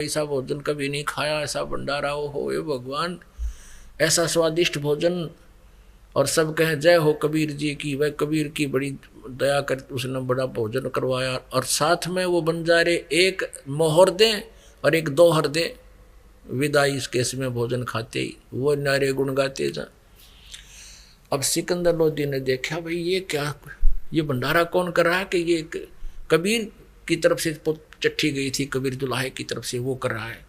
ऐसा भोजन कभी नहीं खाया, ऐसा भंडारा हो ये भगवान, ऐसा स्वादिष्ट भोजन। और सब कहें जय हो कबीर जी की। वह कबीर की बड़ी दया कर उसने बड़ा भोजन करवाया। और साथ में वो बंजारे एक मोहर दें और एक दोहर दें, विदाई इस केस में भोजन खाते ही वो नारे गुण गाते जा। अब सिकंदर लोधी ने देखा भाई ये क्या, ये भंडारा कौन कर रहा है, कि ये कबीर की तरफ से चिट्ठी गई थी, कबीर दुल्हे की तरफ से वो कर रहा है।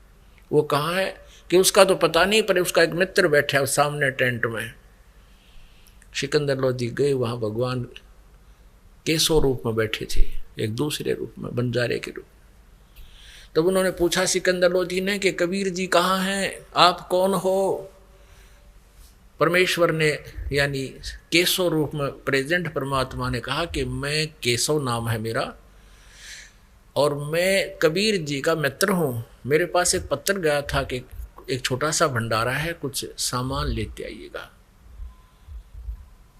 वो कहाँ है कि उसका तो पता नहीं, पर उसका एक मित्र बैठा है सामने टेंट में। सिकंदर लोधी गए वहाँ, भगवान केसो रूप में बैठे थे, एक दूसरे रूप में, बंजारे के रूप। तब उन्होंने पूछा सिकंदर लोधी ने कि कबीर जी कहाँ हैं, आप कौन हो। परमेश्वर ने यानी केशव रूप में प्रेजेंट परमात्मा ने कहा कि मैं केशव नाम है मेरा, और मैं कबीर जी का मित्र हूँ। मेरे पास एक पत्र गया था कि एक छोटा सा भंडारा है, कुछ सामान लेते आइएगा।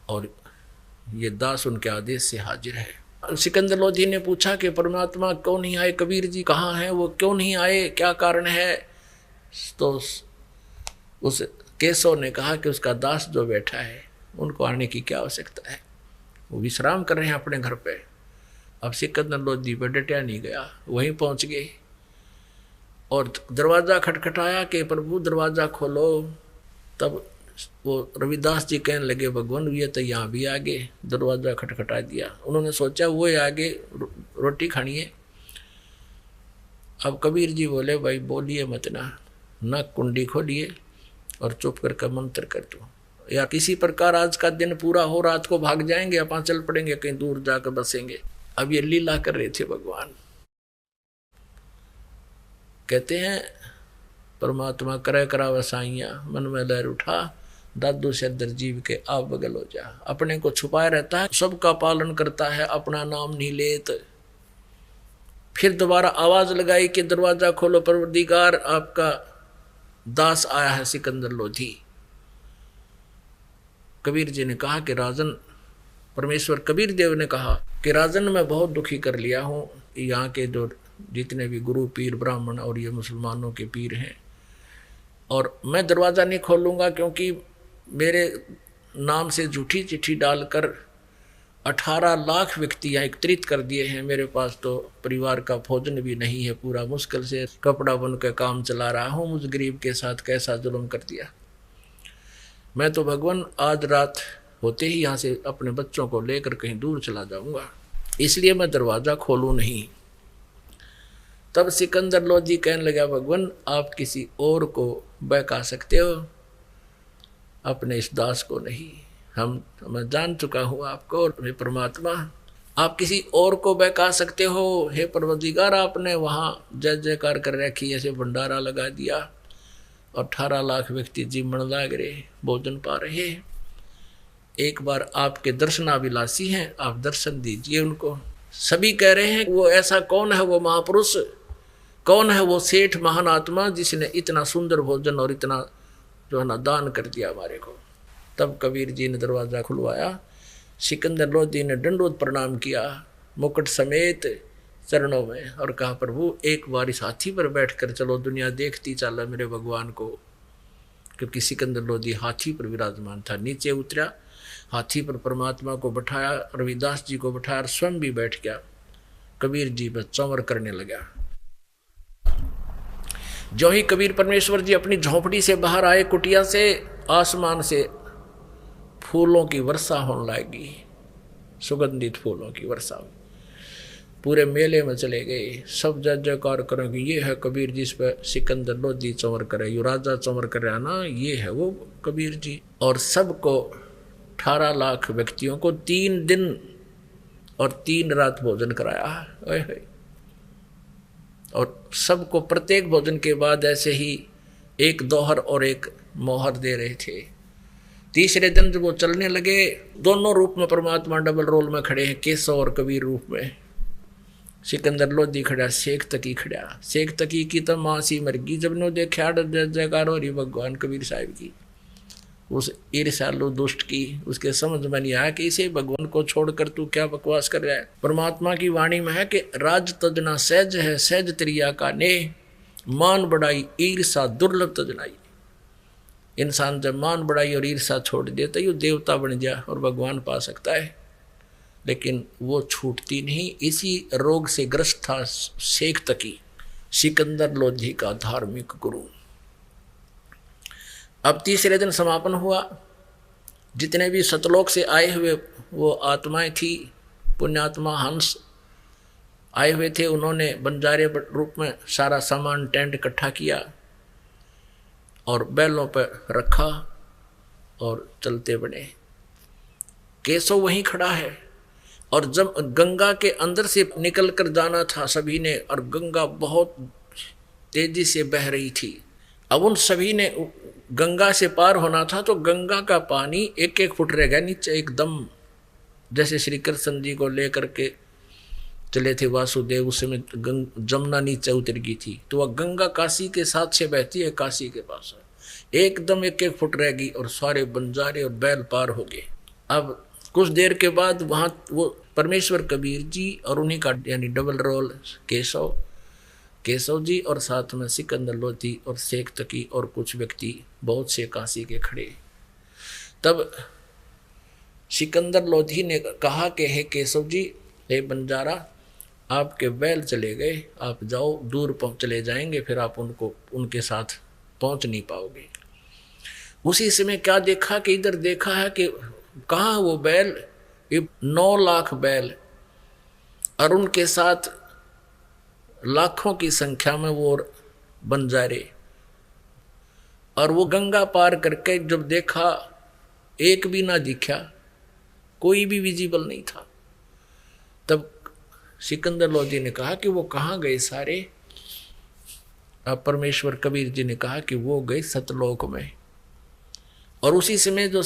और ये दास उनके आदेश से हाजिर है। सिकंदर लोधी ने पूछा कि परमात्मा क्यों नहीं आए, कबीर जी कहाँ हैं, वो क्यों नहीं आए, क्या कारण है। तो उस केशव ने कहा कि उसका दास जो बैठा है उनको आने की क्या आवश्यकता है, वो विश्राम कर रहे हैं अपने घर पे। अब सिकंदर लोधी पर डटा नहीं गया, वहीं पहुंच गए और दरवाज़ा खटखटाया कि प्रभु दरवाज़ा खोलो। तब वो रविदास जी कहने लगे भगवान ये तो यहाँ भी आगे, दरवाज़ा खटखटा दिया। उन्होंने सोचा वो आगे रोटी खानी है। अब कबीर जी बोले भाई बोलिए मत ना कुंडी खोलिए और चुप करके मंत्र कर दो, या किसी प्रकार आज का दिन पूरा हो, रात को भाग जाएंगे, अपन चल पड़ेंगे कहीं दूर जाकर बसेंगे। अब ये लीला कर रहे थे भगवान। कहते हैं परमात्मा करे करा वसाइया, मन में लहर उठा, दादू से दर जीव के आप बगल हो जा। अपने को छुपाए रहता है, सबका पालन करता है, अपना नाम नहीं लेत। फिर दोबारा आवाज लगाई कि दरवाजा खोलो, परवरदिगार आपका दास आया है सिकंदर लोधी। कबीर जी ने कहा कि राजन, परमेश्वर कबीर देव ने कहा कि राजन मैं बहुत दुखी कर लिया हूँ। यहाँ के जो जितने भी गुरु पीर ब्राह्मण और ये मुसलमानों के पीर हैं, और मैं दरवाज़ा नहीं खोलूँगा क्योंकि मेरे नाम से झूठी चिट्ठी डालकर 18 लाख व्यक्ति यहाँ एकत्रित कर दिए हैं। मेरे पास तो परिवार का भोजन भी नहीं है, पूरा मुश्किल से कपड़ा बुन के काम चला रहा हूँ। मुझ गरीब के साथ कैसा जुल्म कर दिया। मैं तो भगवान आज रात होते ही यहाँ से अपने बच्चों को लेकर कहीं दूर चला जाऊँगा, इसलिए मैं दरवाज़ा खोलूँ नहीं। तब सिकंदर लोधी कहने लगा भगवान आप किसी और को बहका सकते हो, अपने इस दास को नहीं। मैं जान चुका हूँ आपको, हे परमात्मा आप किसी और को बहका सकते हो। हे परवरदिगार आपने वहाँ जय जयकार कर रखी, ऐसे भंडारा लगा दिया और 18 लाख व्यक्ति जीवन लाग रहे, भोजन पा रहे। एक बार आपके दर्शनाभिलाषी हैं, आप दर्शन दीजिए उनको। सभी कह रहे हैं वो ऐसा कौन है, वो महापुरुष कौन है, वो सेठ महान आत्मा जिसने इतना सुंदर भोजन और इतना जो है ना दान कर दिया हमारे को। तब कबीर जी ने दरवाज़ा खुलवाया। सिकंदर लोधी ने दंडोत प्रणाम किया मुकुट समेत चरणों में और कहा प्रभु एक बार इस हाथी पर बैठकर चलो, दुनिया देखती चला मेरे भगवान को। क्योंकि सिकंदर लोधी हाथी पर विराजमान था। नीचे उतरा, हाथी पर परमात्मा को बैठाया, रविदास जी को बैठाया और स्वयं भी बैठ गया। कबीर जी बस चौंवर करने लगा। जो ही कबीर परमेश्वर जी अपनी झोंपड़ी से बाहर आए, कुटिया से, आसमान से फूलों की वर्षा होने लगी, सुगंधित फूलों की वर्षा। पूरे मेले में चले गए, सब जय जयकार करेंगे, ये है कबीर जी। इस पर सिकंदर लोधी चंवर करे, यू राजा चंवर करे ना, ये है वो कबीर जी। और सबको 18 लाख व्यक्तियों को 3 दिन और 3 रात भोजन कराया। और सबको प्रत्येक भोजन के बाद ऐसे ही एक दोहर और एक मोहर दे रहे थे। तीसरे दिन जब वो चलने लगे, दोनों रूप में परमात्मा डबल रोल में खड़े हैं, केशव और कबीर रूप में। सिकंदर लोधी खड़ा, शेख तकी खड़ा। शेख तकी की तो मासी मर गई जब ने देखा जय जयकार हो रही भगवान कबीर साहिब की। उस ईर्ष्यालु दुष्ट की उसके समझ में नहीं आया कि इसे भगवान को छोड़कर तू क्या बकवास कर रहा है। परमात्मा की वाणी में है कि राज तजना सहज है, सहज त्रिया का ने, मान बढ़ाई ईर्षा दुर्लभ तजनाई। इंसान जब मान बढ़ाई और ईर्षा छोड़ देता है, ये देवता बन जा और भगवान पा सकता है, लेकिन वो छूटती नहीं। इसी रोग से ग्रस्त था शेख तकी सिकंदर लोधी का धार्मिक गुरु। अब तीसरे दिन समापन हुआ। जितने भी सतलोक से आए हुए वो आत्माएं थी, पुण्यात्मा हंस आए हुए थे, उन्होंने बंजारे रूप में सारा सामान टेंट इकट्ठा किया और बैलों पर रखा और चलते बने। केशव वहीं खड़ा है और जब गंगा के अंदर से निकल कर जाना था सभी ने, और गंगा बहुत तेजी से बह रही थी। अब उन सभी ने गंगा से पार होना था, तो गंगा का पानी एक एक फुट रह गया नीचे एकदम। जैसे श्री कृष्ण जी को लेकर के चले थे वासुदेव, उस समय जमुना नीचे उतर गई थी, तो वह गंगा काशी के साथ से बहती है, काशी के पास एकदम एक एक फुट रह गई और सारे बंजारे और बैल पार हो गए। अब कुछ देर के बाद वहाँ वो परमेश्वर कबीर जी और उन्हीं का यानी डबल रोल केशव जी और साथ में सिकंदर लोधी और शेख तकी और कुछ व्यक्ति बहुत से काशी के खड़े। तब सिकंदर लोधी ने कहा कि हे केशव जी, हे बंजारा, आपके बैल चले गए, आप जाओ, दूर चले जाएंगे, फिर आप उनके साथ पहुंच नहीं पाओगे। उसी समय क्या देखा कि इधर देखा है कि कहाँ वो बैल, ये 9 लाख बैल और उनके साथ लाखों की संख्या में वो बंजारे, और वो गंगा पार करके जब देखा एक भी ना दिखा, कोई भी विजिबल नहीं था। तब सिकंदर लोधी ने कहा कि वो कहाँ गए सारे। अब परमेश्वर कबीर जी ने कहा कि वो गए सतलोक में। और उसी समय जो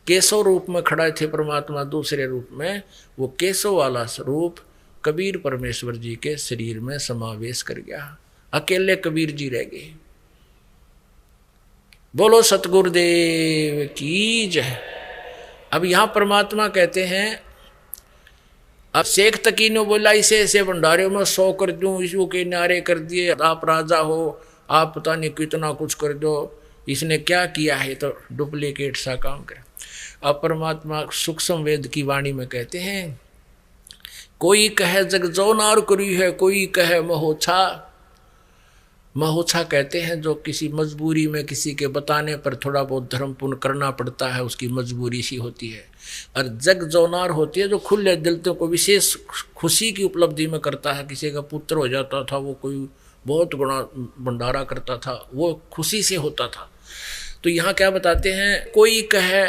केशव रूप में खड़ा थे परमात्मा दूसरे रूप में, वो केशव वाला स्वरूप कबीर परमेश्वर जी के शरीर में समावेश कर गया। अकेले कबीर जी रह गए। बोलो सतगुरुदेव की जय। अब यहां परमात्मा कहते हैं, अब शेख तकी ने बोला इसे ऐसे भंडारियों में 100 कर दूं, इसको के नारे कर दिए, आप राजा हो, आप पता नहीं कितना कुछ कर दो, इसने क्या किया है, तो डुप्लीकेट सा काम करे। अब परमात्मा सूक्ष्म वेद की वाणी में कहते हैं, कोई कहे जग जो नार करी है, कोई कहे महोछा। महोछा कहते हैं जो किसी मजबूरी में किसी के बताने पर थोड़ा बहुत धर्म पुण्य करना पड़ता है, उसकी मजबूरी सी होती है। और जग जौनार होती है जो खुले दिल को विशेष खुशी की उपलब्धि में करता है। किसी का पुत्र हो जाता था, वो कोई बहुत बड़ा भंडारा करता था, वो खुशी से होता था। तो यहाँ क्या बताते हैं, कोई कहे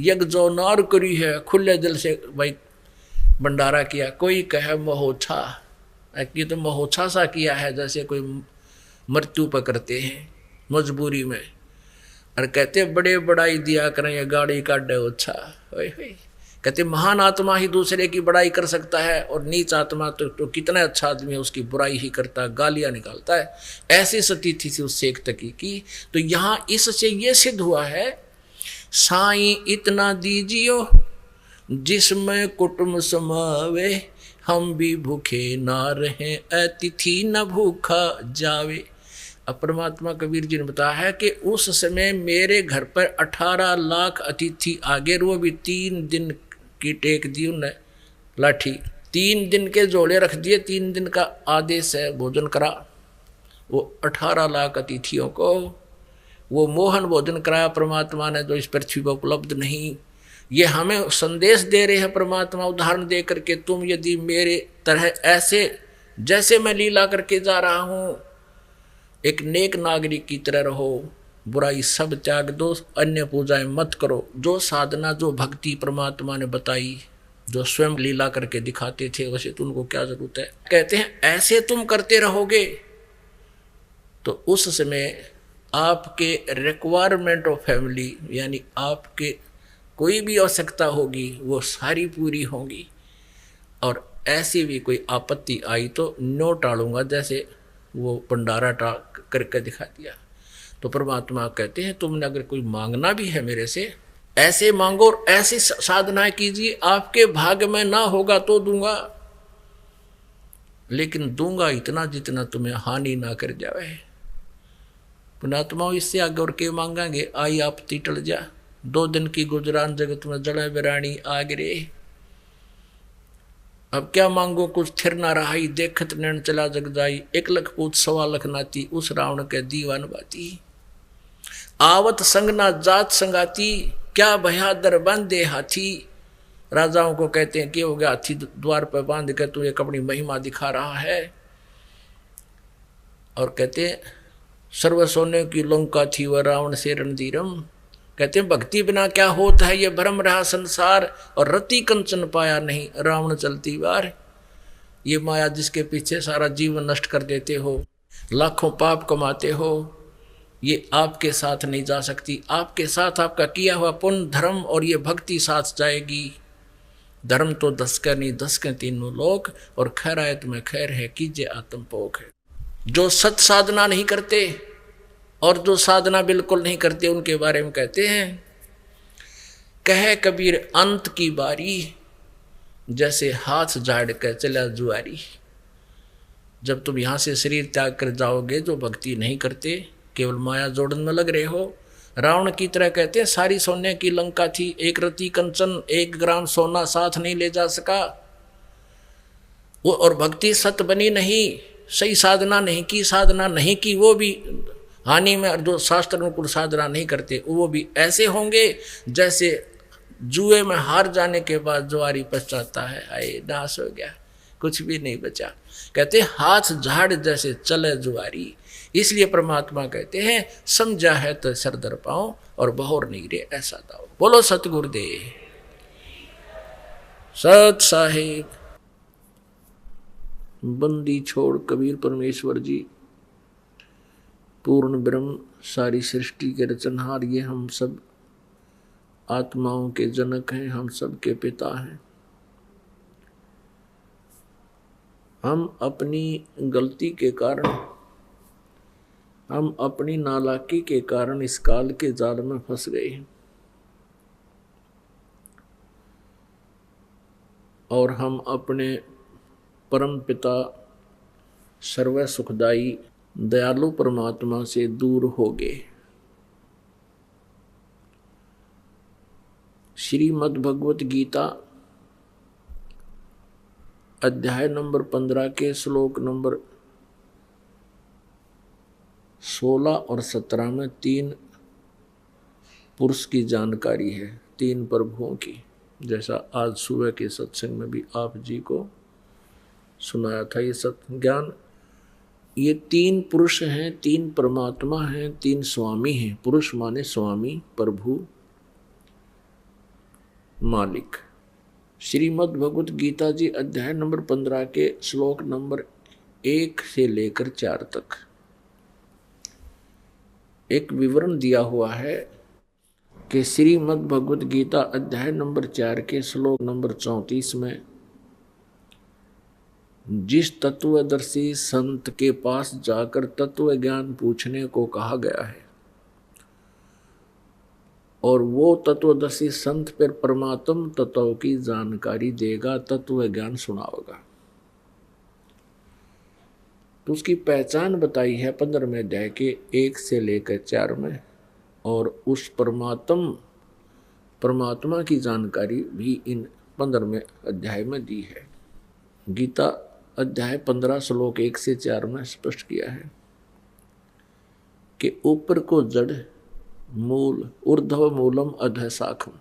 यज्ञ जौनार करी है, खुले दिल से भाई भंडारा किया, कोई कहे महोछा, ये तो महोछा सा किया है जैसे कोई मृत्यु पर करते हैं मजबूरी में। और कहते बड़े बड़ाई दिया करें, ये गाड़ी काटे अच्छा। कहते महान आत्मा ही दूसरे की बड़ाई कर सकता है, और नीच आत्मा तो कितना अच्छा आदमी है उसकी बुराई ही करता है, गालियां निकालता है। ऐसी स्थिति थी उस शेख तकी की। तो यहाँ इससे ये सिद्ध हुआ है, साईं इतना दीजियो जिसमें कुटुंब समावे, हम भी भूखे ना रहें, अतिथि न भूखा जावे। अब परमात्मा कबीर जी ने बताया है कि उस समय मेरे घर पर 18 लाख अतिथि आ गए, वो भी 3 दिन की टेक दी उन्हें लाठी, 3 दिन के जोड़े रख दिए, 3 दिन का आदेश है भोजन करा। वो 18 लाख अतिथियों को वो मोहन भोजन कराया परमात्मा ने, जो इस पृथ्वी पर उपलब्ध नहीं। ये हमें संदेश दे रहे हैं परमात्मा उदाहरण दे करके, तुम यदि मेरे तरह ऐसे जैसे मैं लीला करके जा रहा हूँ एक नेक नागरिक की तरह रहो, बुराई सब त्याग दो, अन्य पूजाएं मत करो। जो साधना जो भक्ति परमात्मा ने बताई, जो स्वयं लीला करके दिखाते थे, वैसे तुमको क्या जरूरत है। कहते हैं ऐसे तुम करते रहोगे तो उस समय आपके रिक्वायरमेंट ऑफ फैमिली, यानी आपके कोई भी आवश्यकता होगी वो सारी पूरी होगी। और ऐसी भी कोई आपत्ति आई तो नो टालूंगा, जैसे वो भंडारा करके दिखा दिया। तो परमात्मा कहते हैं तुमने अगर कोई मांगना भी है मेरे से, ऐसे मांगो और ऐसी साधना कीजिए, आपके भाग्य में ना होगा तो दूंगा। लेकिन दूंगा इतना जितना तुम्हें हानि ना कर जावे। पुणात्माओं, इससे आगे और के मांगेंगे? आई आपत्ति टल जा, 2 दिन की गुजरान जगत में जड़ा बिरानी आगरे। अब क्या मांगो, कुछ थिर ना रहाई, देखत नैन चला जग जाई। 1 लाख पूत 1.25 लाख नाती, उस रावण के दीवान बाती। आवत संग ना जात संगाती, क्या भया दर बांधे हाथी। राजाओं को कहते हैं कि हो गया, हाथी द्वार पर बांध कर तुझे अपनी महिमा दिखा रहा है। और कहते हैं सर्व सोने की लंका थी वह रावण से रणधीरम। कहते हैं भक्ति बिना क्या होता है, ये भ्रम रहा संसार। और रति कंचन पाया नहीं, रावण चलती बार। ये माया जिसके पीछे सारा जीवन नष्ट कर देते हो, लाखों पाप कमाते हो, ये आपके साथ नहीं जा सकती। आपके साथ आपका किया हुआ पुण्य धर्म और ये भक्ति साथ जाएगी। धर्म तो 10 का नहीं 10 के 3 लोक, और खैरायत में खैर है कीजिए आत्म पोख है। जो सत साधना नहीं करते और जो साधना बिल्कुल नहीं करते, उनके बारे में कहते हैं, कहे कबीर अंत की बारी, जैसे हाथ झाड़ कर चला जुआरी। जब तुम यहां से शरीर त्याग कर जाओगे, जो भक्ति नहीं करते, केवल माया जोड़न में लग रहे हो, रावण की तरह कहते हैं सारी सोने की लंका थी, 1 रति कंचन 1 ग्राम सोना साथ नहीं ले जा सका वो। और भक्ति सत बनी नहीं, सही साधना नहीं की, साधना नहीं की, वो भी हानि में। जो शास्त्र अनुकूल साधना नहीं करते, वो भी ऐसे होंगे जैसे जुए में हार जाने के बाद जुआरी पछताता है, आए नाश हो गया, कुछ भी नहीं बचा। कहते हाथ झाड़ जैसे चले जुआरी। इसलिए परमात्मा कहते हैं समझा है तो सर दर पाओ और बहोर नहीं रे ऐसा दाओ। बोलो सतगुरुदेव सत साहिब। बंदी छोड़ कबीर परमेश्वर जी, पूर्ण ब्रह्म, सारी सृष्टि के रचनहार, ये हम सब आत्माओं के जनक हैं, हम सब के पिता हैं। हम अपनी गलती के कारण, हम अपनी नालायकी के कारण इस काल के जाल में फंस गए हैं। और हम अपने परम पिता सर्व सुखदाई दयालु परमात्मा से दूर हो गए। श्रीमद् भगवत गीता अध्याय नंबर 15 के श्लोक नंबर 16 और 17 में 3 पुरुष की जानकारी है, 3 प्रभुओं की, जैसा आज सुबह के सत्संग में भी आप जी को सुनाया था ये सत्य ज्ञान। ये 3 पुरुष हैं, 3 परमात्मा हैं, 3 स्वामी हैं। पुरुष माने स्वामी, प्रभु, मालिक। श्रीमद् भगवत गीता जी अध्याय नंबर 15 के श्लोक नंबर 1 से लेकर 4 तक एक विवरण दिया हुआ है कि श्रीमद् भगवत गीता अध्याय नंबर 4 के श्लोक नंबर 34 में जिस तत्वदर्शी संत के पास जाकर तत्व ज्ञान पूछने को कहा गया है और वो तत्वदर्शी संत पर परमात्म तत्व की जानकारी देगा, तत्व ज्ञान सुनाओगा, तो उसकी पहचान बताई है 15वें अध्याय के 1 से लेकर 4 में। और उस परमात्मा की जानकारी भी इन 15वें अध्याय में दी है। गीता अध्याय 15 श्लोक 1 से 4 में स्पष्ट किया है कि ऊपर को जड़, मूल, ऊर्ध्व मूलम अधः शाखम।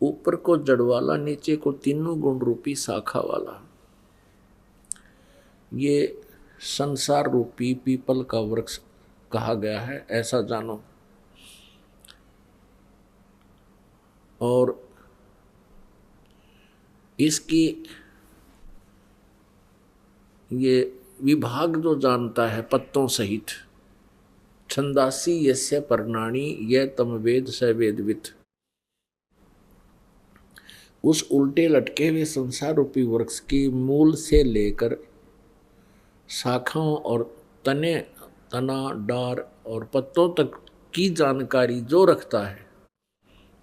ऊपर को जड़ वाला, नीचे को तीनों गुण रूपी शाखा वाला, ये संसार रूपी पीपल का वृक्ष कहा गया है, ऐसा जानो। और इसकी ये विभाग जो जानता है पत्तों सहित, छंदासी यस्य पर्णानि यह तम वेद स वेदवित। उस उल्टे लटके हुए संसार रूपी वृक्ष की मूल से लेकर शाखाओं और तने, तना, डार और पत्तों तक की जानकारी जो रखता है,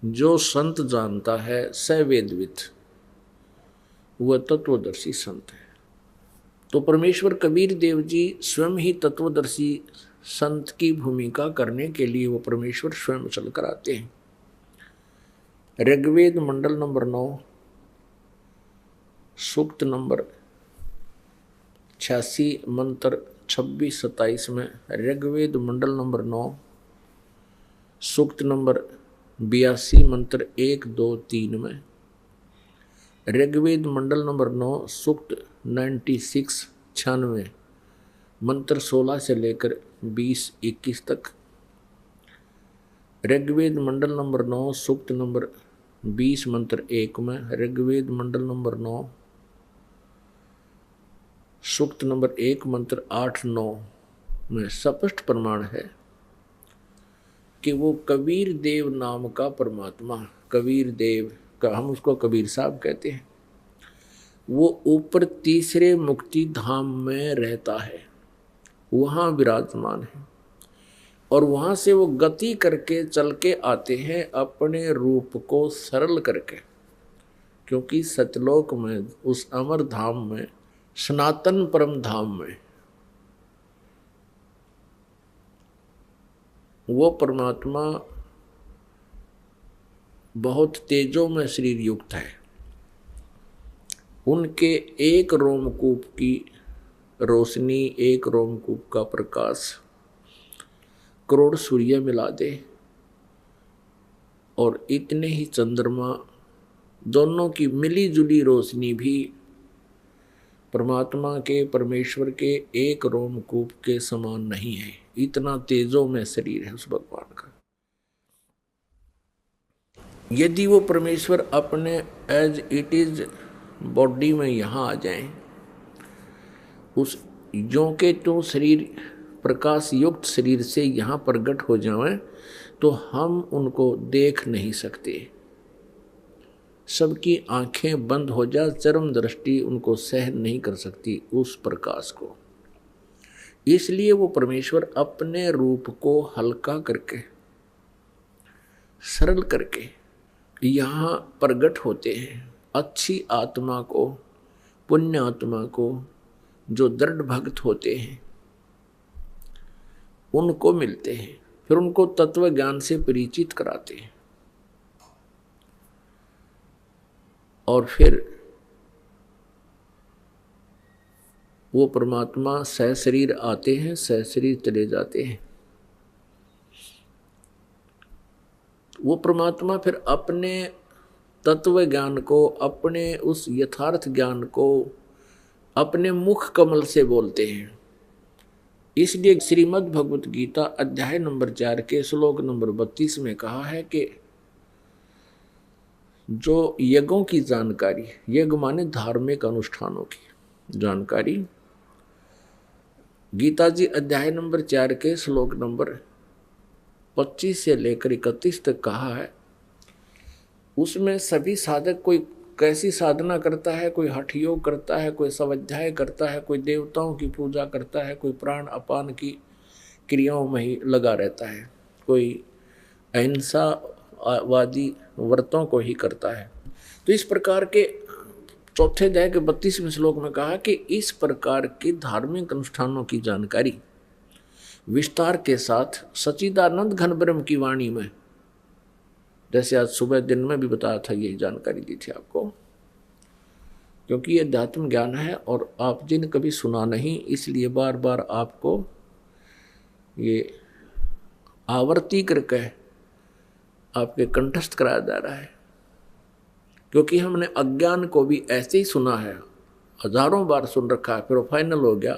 जो संत जानता है, स वेदवित, वह तत्वदर्शी संत है। तो परमेश्वर कबीर देव जी स्वयं ही तत्वदर्शी संत की भूमिका करने के लिए वो परमेश्वर स्वयं चलकर आते हैं। ऋग्वेद मंडल नंबर 9 सूक्त नंबर 86 मंत्र 26-27 में, ऋग्वेद मंडल नंबर 9 सूक्त नंबर 82 मंत्र 1, 2, 3 में, ऋग्वेद मंडल नंबर 9 सूक्त 96 मंत्र 16 से लेकर 20-21 तक, ऋग्वेद मंडल नंबर 9 सूक्त नंबर 20 मंत्र 1 में, ऋग्वेद मंडल नंबर 9 सूक्त नंबर 1 मंत्र 8-9 में स्पष्ट प्रमाण है कि वो कबीर देव नाम का परमात्मा, कबीर देव का, हम उसको कबीर साहब कहते हैं, वो ऊपर तीसरे मुक्ति धाम में रहता है, वहाँ विराजमान है। और वहाँ से वो गति करके चल के आते हैं अपने रूप को सरल करके, क्योंकि सतलोक में, उस अमर धाम में, सनातन परम धाम में वो परमात्मा बहुत तेजों में शरीर युक्त है। उनके एक रोमकूप की रोशनी, एक रोमकूप का प्रकाश करोड़ सूर्य मिला दे और इतने ही चंद्रमा, दोनों की मिली जुली रोशनी भी परमात्मा के, परमेश्वर के एक रोमकूप के समान नहीं है। इतना तेजों में शरीर है उस भगवान का। यदि वो परमेश्वर अपने एज इट इज बॉडी में यहाँ आ जाएं, उस जो के तो शरीर, प्रकाश युक्त शरीर से यहाँ प्रकट हो जाएं, तो हम उनको देख नहीं सकते। सबकी आंखें बंद हो जा, चरम दृष्टि उनको सहन नहीं कर सकती उस प्रकाश को। इसलिए वो परमेश्वर अपने रूप को हल्का करके, सरल करके यहाँ प्रकट होते हैं। अच्छी आत्मा को, पुण्य आत्मा को, जो दृढ़ भक्त होते हैं उनको मिलते हैं, फिर उनको तत्व ज्ञान से परिचित कराते हैं और फिर वो परमात्मा सहशरीर आते हैं, सहशरीर चले जाते हैं। वो परमात्मा फिर अपने तत्व ज्ञान को, अपने उस यथार्थ ज्ञान को अपने मुख कमल से बोलते हैं। इसलिए श्रीमद् भगवत गीता अध्याय नंबर 4 के श्लोक नंबर 32 में कहा है कि जो यज्ञों की जानकारी, यज्ञ माने धार्मिक अनुष्ठानों की जानकारी, गीता जी अध्याय नंबर 4 के श्लोक नंबर 25 से लेकर 31 तक कहा है। उसमें सभी साधक कोई कैसी साधना करता है, कोई हठ योग करता है, कोई स्वाध्याय करता है, कोई देवताओं की पूजा करता है, कोई प्राण अपान की क्रियाओं में ही लगा रहता है, कोई अहिंसा वादी व्रतों को ही करता है। तो इस प्रकार के चौथे अध्याय के 32वें श्लोक में कहा कि इस प्रकार के धार्मिक अनुष्ठानों की जानकारी विस्तार के साथ सच्चिदानंद घन ब्रह्म की वाणी में, जैसे आज सुबह दिन में भी बताया था, यही जानकारी दी थी आपको, क्योंकि ये अध्यात्म ज्ञान है और आप जिन कभी सुना नहीं, इसलिए बार बार आपको ये आवर्ती करके आपके कंठस्थ कराया जा रहा है। क्योंकि हमने अज्ञान को भी ऐसे ही सुना है, हजारों बार सुन रखा है, फिर वो फाइनल हो गया,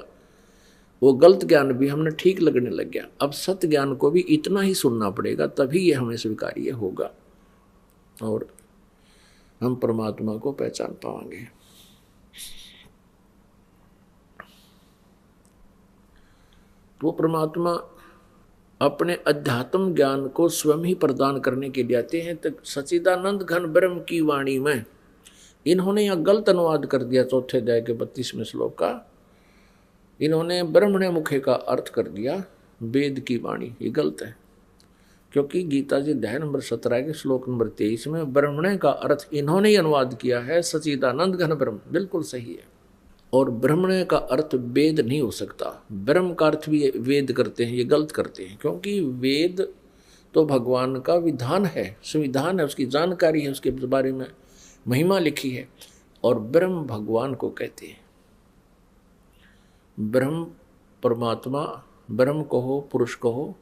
वो गलत ज्ञान भी हमने ठीक लगने लग गया। अब सत्य ज्ञान को भी इतना ही सुनना पड़ेगा, तभी ये हमें स्वीकार्य होगा और हम परमात्मा को पहचान पाएंगे। वो परमात्मा अपने अध्यात्म ज्ञान को स्वयं ही प्रदान करने के लिए आते हैं। तो सच्चिदानंद घन ब्रह्म की वाणी में इन्होंने यह गलत अनुवाद कर दिया, चौथे अध्याय के 32वें श्लोक का। इन्होंने ब्रह्मणे मुखे का अर्थ कर दिया वेद की वाणी। ये गलत है, क्योंकि गीता जी अध्याय नंबर 17 के श्लोक नंबर 23 में ब्रह्मणे का अर्थ इन्होंने ही अनुवाद किया है सच्चिदानंद घन ब्रह्म। बिल्कुल सही है। और ब्रह्मण्य का अर्थ वेद नहीं हो सकता। ब्रह्म का अर्थ भी वेद करते हैं, ये गलत करते हैं, क्योंकि वेद तो भगवान का विधान है, संविधान है, उसकी जानकारी है, उसके बारे में महिमा लिखी है। और ब्रह्म भगवान को कहते हैं। ब्रह्म परमात्मा, ब्रह्म कहो, पुरुष कहो,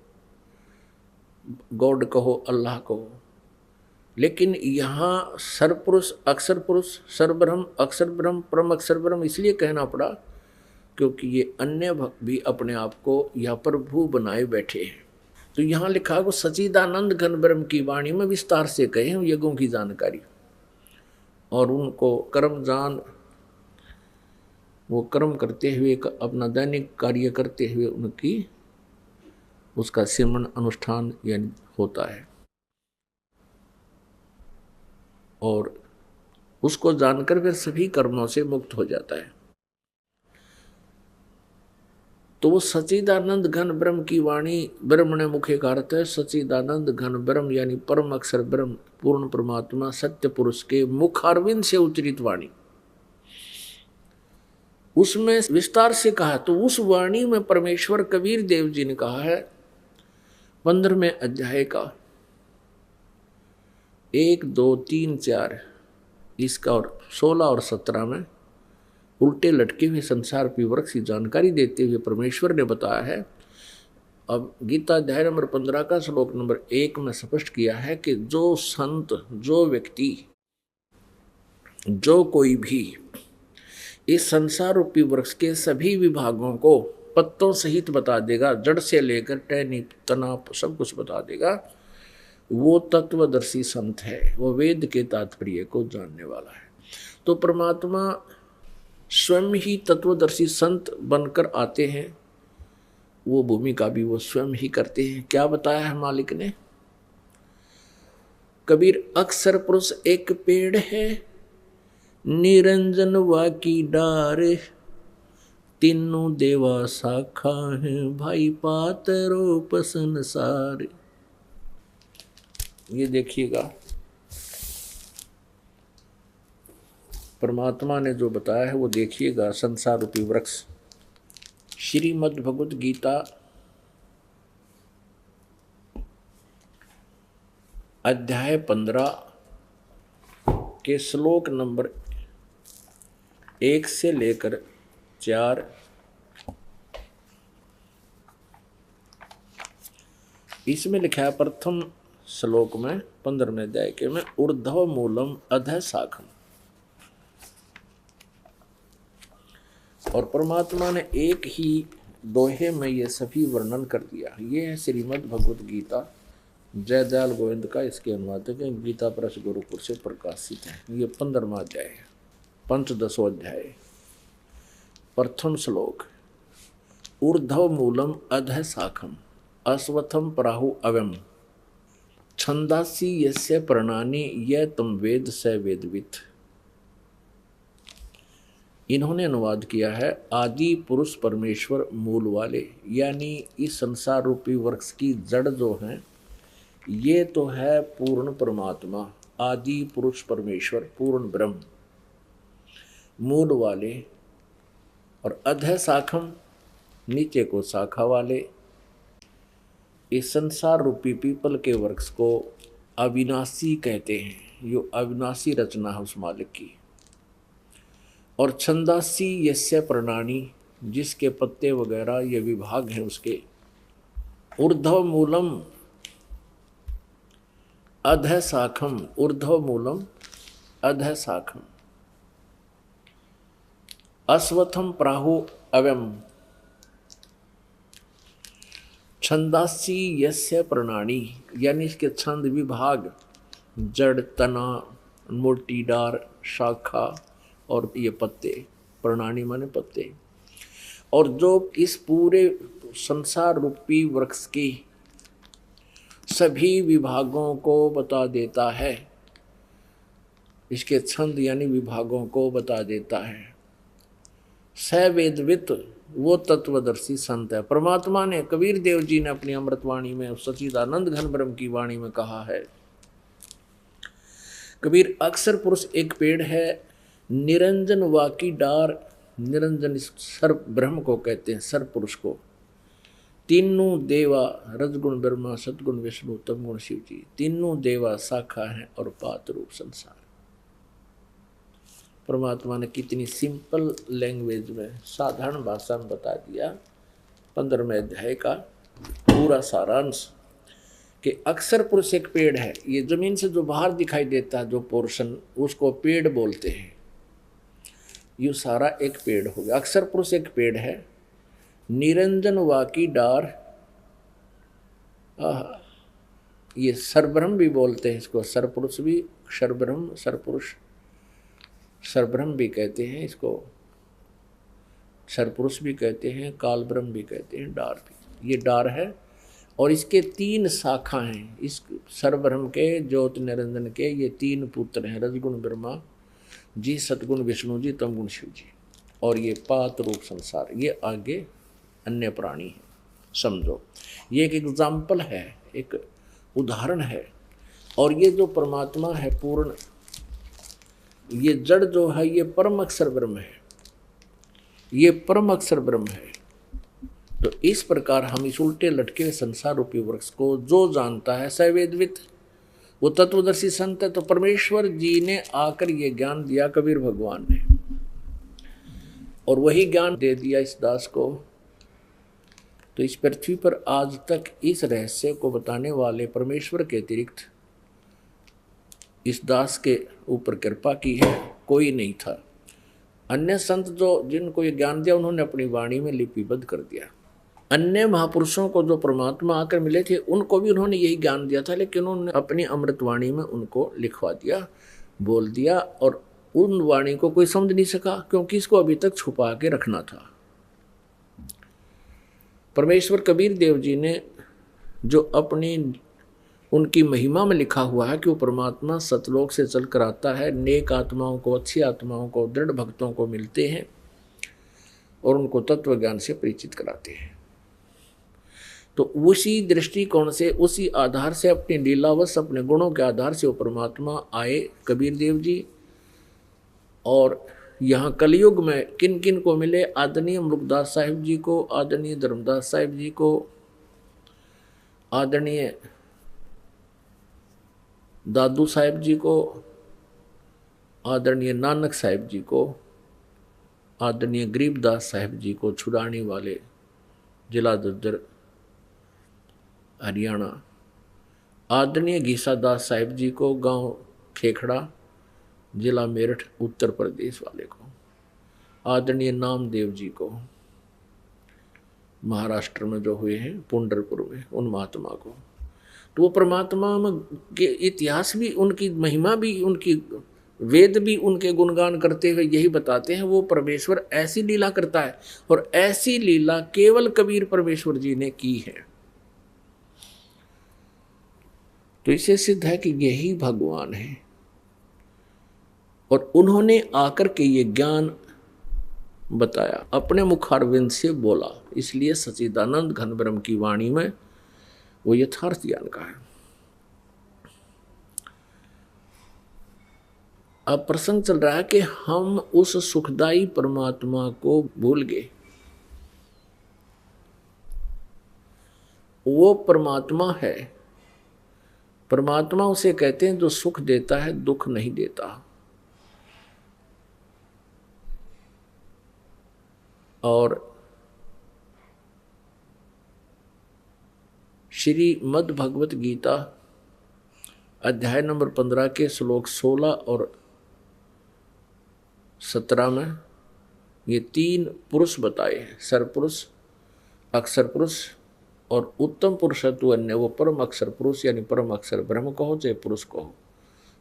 गॉड कहो, अल्लाह कहो, लेकिन यहाँ सरपुरुष, अक्षर पुरुष, सरब्रह्म, अक्षर ब्रह्म, परम अक्षर ब्रह्म इसलिए कहना पड़ा क्योंकि ये अन्य भी अपने आप को यहाँ पर भू बनाए बैठे हैं। तो यहाँ लिखा को सच्चिदानंद घन ब्रह्म की वाणी में विस्तार से कहे हैं यज्ञों की जानकारी, और उनको कर्म जान, वो कर्म करते हुए अपना दैनिक कार्य करते हुए उनकी उसका सिमरन अनुष्ठान यानी होता है, और उसको जानकर फिर सभी कर्मों से मुक्त हो जाता है। तो वो सच्चिदानंद घन ब्रह्म की वाणी, ब्रह्मण्य मुखे का अर्थ है सच्चिदानंद घन ब्रह्म यानी परम अक्षर ब्रह्म, पूर्ण परमात्मा, सत्य पुरुष के मुखारविंद से उच्चरित वाणी। उसमें विस्तार से कहा, तो उस वाणी में परमेश्वर कबीर देव जी ने कहा है 15वें अध्याय का 1, 2, 3, 4 इसका, और 16 और 17 में उल्टे लटके हुए संसार की वृक्ष की जानकारी देते हुए परमेश्वर ने बताया है। अब गीता अध्याय नंबर 15 का श्लोक नंबर 1 में स्पष्ट किया है कि जो संत, जो व्यक्ति, जो कोई भी इस संसार रूपी वृक्ष के सभी विभागों को पत्तों सहित बता देगा, जड़ से लेकर टहनी तना सब कुछ बता देगा, वो तत्वदर्शी संत है, वो वेद के तात्पर्य को जानने वाला है। तो परमात्मा स्वयं ही तत्वदर्शी संत बनकर आते हैं, वो भूमिका भी वो स्वयं ही करते हैं। क्या बताया है मालिक ने? कबीर अक्षर पुरुष एक पेड़ है, निरंजन वा की डार, तीनों देवा शाखा है, भाई पातरो पसन सारे। ये देखिएगा परमात्मा ने जो बताया है वो देखिएगा। संसार रूपी वृक्ष, श्रीमद् भगवत गीता अध्याय 15 के श्लोक नंबर 1 से लेकर 4 इसमें लिखा है। प्रथम श्लोक में 15वें अध्याय के में ऊर्ध्व मूलम अधः शाखम, और परमात्मा ने एक ही दोहे में ये सभी वर्णन कर दिया। ये है श्रीमद् भगवत गीता, जयदयाल गोविंद का इसके अनुवादक है, गीता प्रेस गुरुकुल से प्रकाशित है। ये 15वां अध्याय है, पंचदशो अध्याय। प्रथम श्लोक, ऊर्ध्व मूलम अधः शाखम, अश्वत्थम प्राहु अव्यम, छंदासी यस्य प्रणानि यह तम वेद स वेदवित्। इन्होंने अनुवाद किया है, आदि पुरुष परमेश्वर मूल वाले, यानी इस संसार रूपी वृक्ष की जड़ जो है ये तो है पूर्ण परमात्मा, आदि पुरुष परमेश्वर, पूर्ण ब्रह्म, मूल वाले, और अधः शाखम नीचे को शाखा वाले। इस संसार रूपी पीपल के वृक्ष को अविनाशी कहते हैं, यो अविनाशी रचना है उस मालिक की। और छंदासी यस्य प्रणानी, जिसके पत्ते वगैरह ये विभाग हैं उसके। ऊर्ध्व मूलम अधः शाखम, ऊर्ध्व मूलम अधः शाखम, अश्वत्थम प्राहु अव्यम, छंदासी यस्य प्रणानी, यानी इसके छंद विभाग, जड़, तना, मोटी डार, शाखा और ये पत्ते, प्रणानी माने पत्ते। और जो इस पूरे संसार रूपी वृक्ष की सभी विभागों को बता देता है, इसके छंद यानी विभागों को बता देता है। स वेदवित्, वो तत्वदर्शी संत है। परमात्मा ने, कबीर देव जी ने अपनी अमृतवाणी में, सच्चिदानंद घन ब्रह्म की वाणी में कहा है, कबीर अक्षर पुरुष एक पेड़ है, निरंजन वा की डार, निरंजन इस सर्व ब्रह्म को कहते हैं, सर्व पुरुष को। तीनों देवा रजगुण ब्रह्मा, सतगुण विष्णु, तमगुण शिव जी, तीनों देवा शाखा हैं और पात रूप संसार। परमात्मा ने कितनी सिंपल लैंग्वेज में, साधारण भाषा में बता दिया। 15वें अध्याय का पूरा सारांश कि अक्षर पुरुष एक पेड़ है। ये जमीन से जो बाहर दिखाई देता है जो पोर्शन, उसको पेड़ बोलते हैं। ये सारा एक पेड़ हो गया। अक्षर पुरुष एक पेड़ है। निरंजन वाकी डार, ये सरब्रह्म भी बोलते हैं इसको, सरपुरुष भी, सरब्रह्म, सरपुरुष, सरब्रह्म भी कहते हैं इसको, सरपुरुष भी कहते हैं, काल ब्रह्म भी कहते हैं, डार भी। ये डार है और इसके 3 शाखा हैं। इस सरब्रह्म के, ज्योति निरंजन के ये 3 पुत्र हैं, रजगुण ब्रह्मा जी, सतगुण विष्णु जी, तमगुण शिव जी, और ये पात रूप संसार, ये आगे अन्य प्राणी है। समझो, ये एक एग्जाम्पल है, एक उदाहरण है। और ये जो परमात्मा है पूर्ण, ये जड़ जो है ये परम अक्षर ब्रह्म है, ये परम अक्षर ब्रह्म है। तो इस प्रकार हम इस उल्टे लटके संसार रूपी वृक्ष को जो जानता है सवेदवित, वो तत्वदर्शी संत है। तो परमेश्वर जी ने आकर ये ज्ञान दिया कबीर भगवान ने, और वही ज्ञान दे दिया इस दास को। तो इस पृथ्वी पर आज तक इस रहस्य को बताने वाले परमेश्वर के अतिरिक्त इस दास के ऊपर कृपा की है कोई नहीं था। अन्य संत जो जिनको ये ज्ञान दिया उन्होंने अपनी वाणी में लिपिबद्ध कर दिया। अन्य महापुरुषों को जो परमात्मा आकर मिले थे उनको भी उन्होंने यही ज्ञान दिया था, लेकिन उन्होंने अपनी अमृतवाणी में उनको लिखवा दिया, बोल दिया, और उन वाणी को कोई समझ नहीं सका क्योंकि इसको अभी तक छुपा के रखना था। परमेश्वर कबीर देव जी ने जो अपनी उनकी महिमा में लिखा हुआ है कि वो परमात्मा सतलोक से चल कर आता है, नेक आत्माओं को, अच्छी आत्माओं को, दृढ़ भक्तों को मिलते हैं और उनको तत्व ज्ञान से परिचित कराते हैं। तो उसी दृष्टिकोण से, उसी आधार से, अपनी लीलावश, अपने गुणों के आधार से वो परमात्मा आए कबीर देव जी। और यहाँ कलयुग में किन किन को मिले? आदरणीय मुरुगदास साहिब जी को, आदरणीय धर्मदास साहिब जी को, आदरणीय दादू साहिब जी को, आदरणीय नानक साहिब जी को, आदरणीय गरीबदास साहिब जी को, छुड़ानी वाले, जिला दद्दर हरियाणा, आदरणीय घीसादास साहिब जी को, गांव खेखड़ा, जिला मेरठ उत्तर प्रदेश वाले को, आदरणीय नामदेव जी को, महाराष्ट्र में जो हुए हैं पुंडरपुर में, उन महात्मा को। तो वो परमात्मा में के इतिहास भी, उनकी महिमा भी, उनकी वेद भी उनके गुणगान करते हुए यही बताते हैं वो परमेश्वर ऐसी लीला करता है, और ऐसी लीला केवल कबीर परमेश्वर जी ने की है। तो इससे सिद्ध है कि यही भगवान है, और उन्होंने आकर के ये ज्ञान बताया, अपने मुखारविंद से बोला। इसलिए सच्चिदानंद घन ब्रह्म की वाणी में वो यथार्थ ज्ञान का है। अब प्रसंग चल रहा है कि हम उस सुखदाई परमात्मा को भूल गए। वो परमात्मा है, परमात्मा उसे कहते हैं जो सुख देता है, दुख नहीं देता। और श्रीमद् भगवत गीता अध्याय नंबर 15 के श्लोक 16 और 17 में ये 3 पुरुष बताए हैं, सरपुरुष, अक्षर पुरुष और उत्तम पुरुष तु अन्य। वो परम अक्षर पुरुष यानी परम अक्षर ब्रह्म कहो, चाहे पुरुष कहो,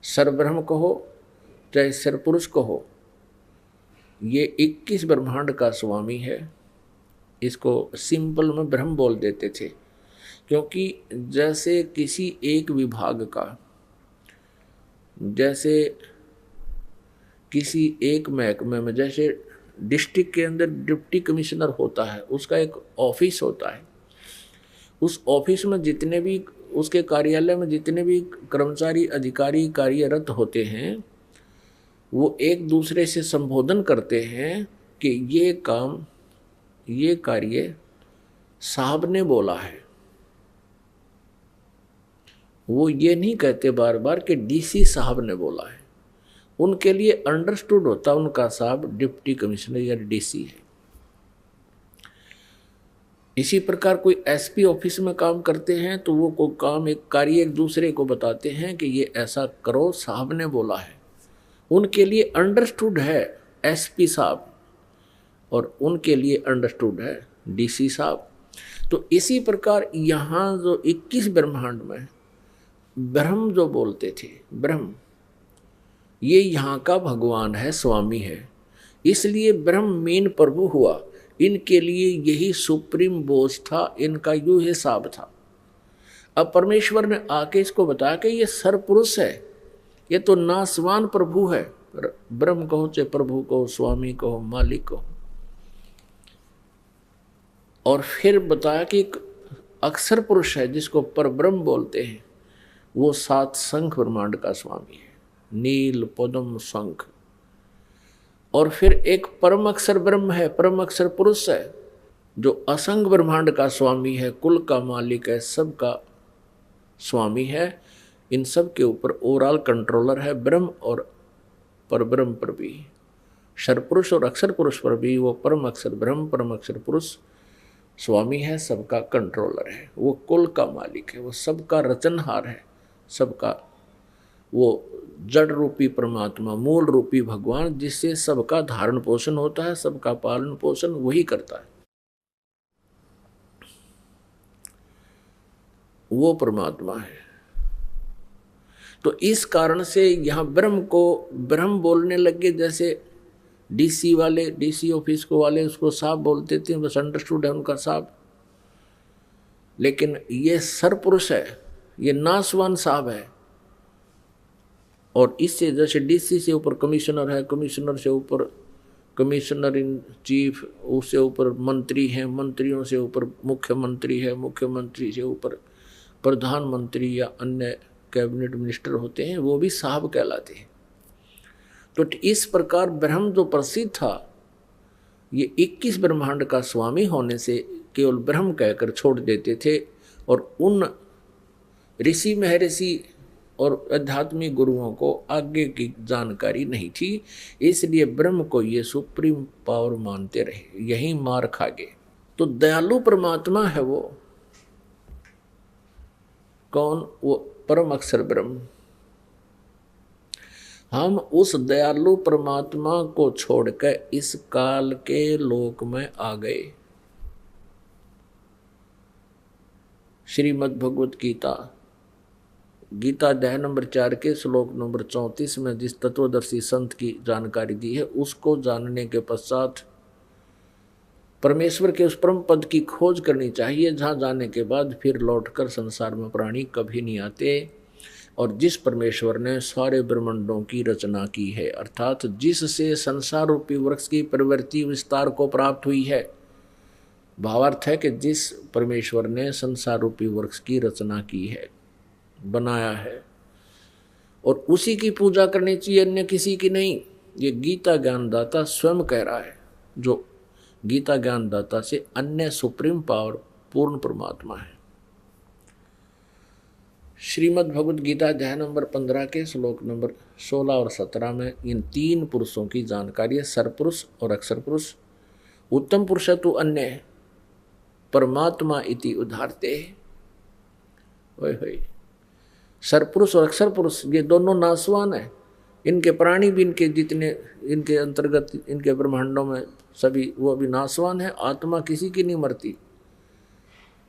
सरब्रह्म कहो, चाहे सरपुरुष कहो, ये 21 ब्रह्मांड का स्वामी है। इसको सिंपल में ब्रह्म बोल देते थे, क्योंकि जैसे किसी एक विभाग का, जैसे किसी एक महकमे में, जैसे डिस्ट्रिक्ट के अंदर डिप्टी कमिश्नर होता है, उसका एक ऑफिस होता है। उस ऑफिस में जितने भी, उसके कार्यालय में जितने भी कर्मचारी अधिकारी कार्यरत होते हैं, वो एक दूसरे से संबोधन करते हैं कि ये कार्य साहब ने बोला है। वो ये नहीं कहते बार बार कि डीसी साहब ने बोला है। उनके लिए अंडरस्टूड होता उनका साहब डिप्टी कमिश्नर या डीसी है। इसी प्रकार कोई एसपी ऑफिस में काम करते हैं तो वो कोई काम एक कार्य एक दूसरे को बताते हैं कि ये ऐसा करो, साहब ने बोला है। उनके लिए अंडरस्टूड है एसपी साहब और उनके लिए अंडरस्टूड है डीसी साहब। तो इसी प्रकार यहाँ जो 21 ब्रह्मांड में ब्रह्म जो बोलते थे, ब्रह्म ये यहाँ का भगवान है, स्वामी है, इसलिए ब्रह्म मेन प्रभु हुआ। इनके लिए यही सुप्रीम बोस था, इनका यू हिसाब था। अब परमेश्वर ने आके इसको बताया कि ये सरपुरुष है, ये तो नासवान प्रभु है। ब्रह्म कहो चाहे प्रभु कहो, स्वामी कहो, मालिक कहो। और फिर बताया कि एक अक्षर पुरुष है जिसको परब्रह्म बोलते हैं, वो 7 शंख ब्रह्मांड का स्वामी है, नील पद्म शंख। और फिर एक परम अक्षर ब्रह्म है, परम अक्षर पुरुष है, जो असंग ब्रह्मांड का स्वामी है, कुल का मालिक है, सबका स्वामी है। इन सब के ऊपर ओवरऑल कंट्रोलर है ब्रह्म और परब्रह्म पर भी, शरपुरुष और अक्षर पुरुष पर भी वो परम अक्षर ब्रह्म परम अक्षर पुरुष स्वामी है, सबका कंट्रोलर है। वो कुल का मालिक है, वो सबका रचनहार है, सबका वो जड़ रूपी परमात्मा, मूल रूपी भगवान, जिससे सबका धारण पोषण होता है, सबका पालन पोषण वही करता है, वो परमात्मा है। तो इस कारण से यहाँ ब्रह्म को ब्रह्म बोलने लगे। जैसे डीसी वाले, डीसी ऑफिस को वाले उसको साहब बोलते थे, बस अंडरस्टूड है उनका साहब। लेकिन ये सरपुरुष है, ये नासवान साहब है। और इससे जैसे डीसी से ऊपर कमिश्नर है, कमिश्नर से ऊपर कमिश्नर इन चीफ, उससे ऊपर मंत्री हैं, मंत्रियों से ऊपर मुख्यमंत्री है, मुख्यमंत्री से ऊपर प्रधानमंत्री या अन्य कैबिनेट मिनिस्टर होते हैं, वो भी साहब कहलाते हैं। तो इस प्रकार ब्रह्म जो प्रसिद्ध था, ये 21 ब्रह्मांड का स्वामी होने से केवल ब्रह्म कहकर छोड़ देते थे। और उन ऋषि महर्षि और आध्यात्मिक गुरुओं को आगे की जानकारी नहीं थी, इसलिए ब्रह्म को ये सुप्रीम पावर मानते रहे, यही मार खा गए। तो दयालु परमात्मा है वो कौन? वो परम अक्षर ब्रह्म। हम उस दयालु परमात्मा को छोड़कर इस काल के लोक में आ गए। श्रीमद् भगवत गीता अध्याय नंबर 4 के श्लोक नंबर 34 में जिस तत्वदर्शी संत की जानकारी दी है, उसको जानने के पश्चात परमेश्वर के उस परम पद की खोज करनी चाहिए, जहाँ जाने के बाद फिर लौटकर संसार में प्राणी कभी नहीं आते। और जिस परमेश्वर ने सारे ब्रह्मांडों की रचना की है, अर्थात जिससे संसार रूपी वृक्ष की प्रवृत्ति विस्तार को प्राप्त हुई है, भावार्थ है कि जिस परमेश्वर ने संसार रूपी वृक्ष की रचना की है, बनाया है, और उसी की पूजा करनी चाहिए, अन्य किसी की नहीं। ये गीता ज्ञानदाता स्वयं कह रहा है, जो गीता ज्ञानदाता से अन्य सुप्रीम पावर पूर्ण परमात्मा है। श्रीमद् भगवद गीता अध्याय नंबर 15 के श्लोक नंबर 16 और 17 में इन 3 पुरुषों की जानकारी है, सरपुरुष और अक्षर पुरुष। उत्तम पुरुष तो अन्य परमात्मा इति उदाहरते। सरपुरुष और अक्षर पुरुष ये दोनों नासवान है। इनके प्राणी भी, इनके जितने इनके अंतर्गत इनके ब्रह्मांडों में सभी, वो भी नासवान है। आत्मा किसी की नहीं मरती।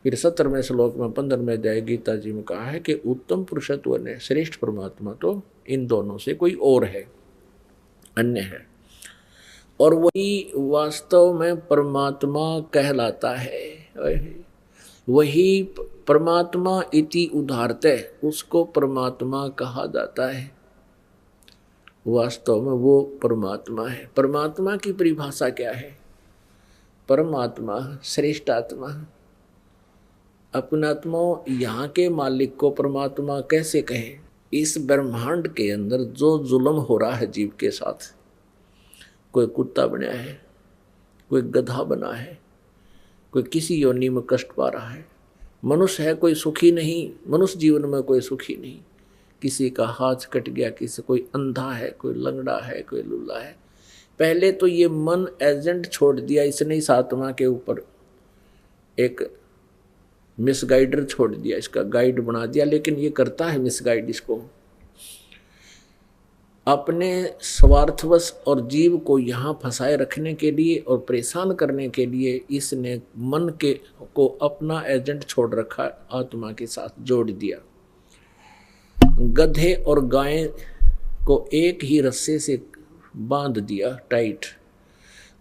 फिर 17वें श्लोक में 15वें अध्याय गीता जी में कहा है कि उत्तम पुरुषत्व ने श्रेष्ठ परमात्मा तो इन दोनों से कोई और है, अन्य है, और वही वास्तव में परमात्मा कहलाता है। वही परमात्मा इति उदाहरते, उसको परमात्मा कहा जाता है। वास्तव में वो परमात्मा है। परमात्मा की परिभाषा क्या है? परमात्मा श्रेष्ठ आत्मा। अपनात्मा यहाँ के मालिक को परमात्मा कैसे कहें? इस ब्रह्मांड के अंदर जो जुल्म हो रहा है जीव के साथ, कोई कुत्ता बनाया है, कोई गधा बना है, कोई किसी योनि में कष्ट पा रहा है। मनुष्य है कोई सुखी नहीं, मनुष्य जीवन में कोई सुखी नहीं। किसी का हाथ कट गया, किसी कोई अंधा है, कोई लंगड़ा है, कोई लूला है। पहले तो ये मन एजेंट छोड़ दिया इसने इस आत्मा के ऊपर, एक मिसगाइडर छोड़ दिया, इसका गाइड बना दिया। लेकिन ये करता है मिसगाइड इसको, अपने स्वार्थवश और जीव को यहाँ फंसाए रखने के लिए और परेशान करने के लिए इसने मन के को अपना एजेंट छोड़ रखा, आत्मा के साथ जोड़ दिया। गधे और गाय को एक ही रस्से से बांध दिया टाइट।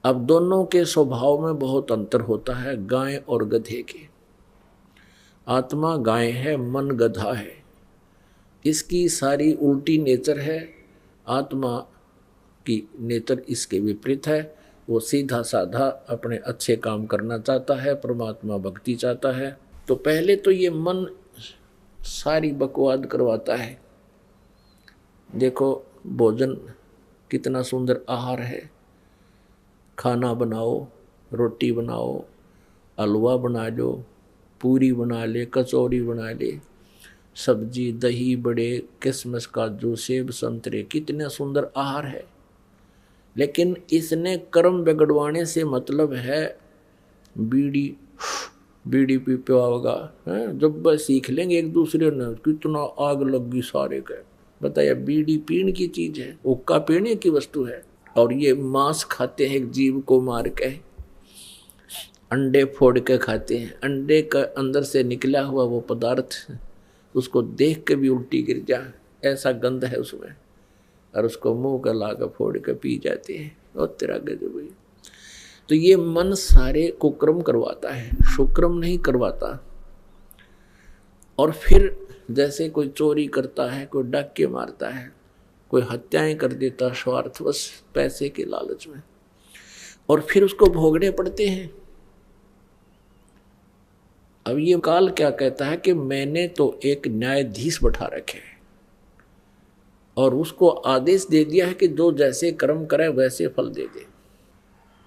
अब दोनों के स्वभाव में बहुत अंतर होता है, गाय और गधे के। आत्मा गाय है, मन गधा है। इसकी सारी उल्टी नेचर है, आत्मा की नेचर इसके विपरीत है। वो सीधा साधा अपने अच्छे काम करना चाहता है, परमात्मा भक्ति चाहता है। तो पहले तो ये मन सारी बकवाद करवाता है। देखो भोजन कितना सुंदर आहार है, खाना बनाओ, रोटी बनाओ, हलवा बना लो, पूरी बना ले, कचौरी बना ले, सब्जी, दही, बड़े, किशमिश, काजू, सेब, संतरे, कितने सुंदर आहार है। लेकिन इसने कर्म बिगड़वाने से मतलब है बीड़ी पी होगा। जब बस सीख लेंगे एक दूसरे ने, कितना आग लगी सारे का। बताया बीड़ी पीने की चीज है, हुक्का पीने की वस्तु है। और ये मांस खाते हैं एक जीव को मार के, अंडे फोड़ के खाते हैं। अंडे का अंदर से निकला हुआ वो पदार्थ, उसको देख के भी उल्टी गिर जा, ऐसा गंध है उसमें। और उसको मुंह का लाकर फोड़ के पी जाते हैं। और तेरा गजब है। तो ये मन सारे कुक्रम करवाता है, शुक्रम नहीं करवाता। और फिर जैसे कोई चोरी करता है, कोई डाके मारता है, कोई हत्याएं कर देता स्वार्थवश पैसे के लालच में, और फिर उसको भोगने पड़ते हैं। अब ये काल क्या कहता है कि मैंने तो एक न्यायाधीश बैठा रखे हैं और उसको आदेश दे दिया है कि जो जैसे कर्म करे वैसे फल दे दे।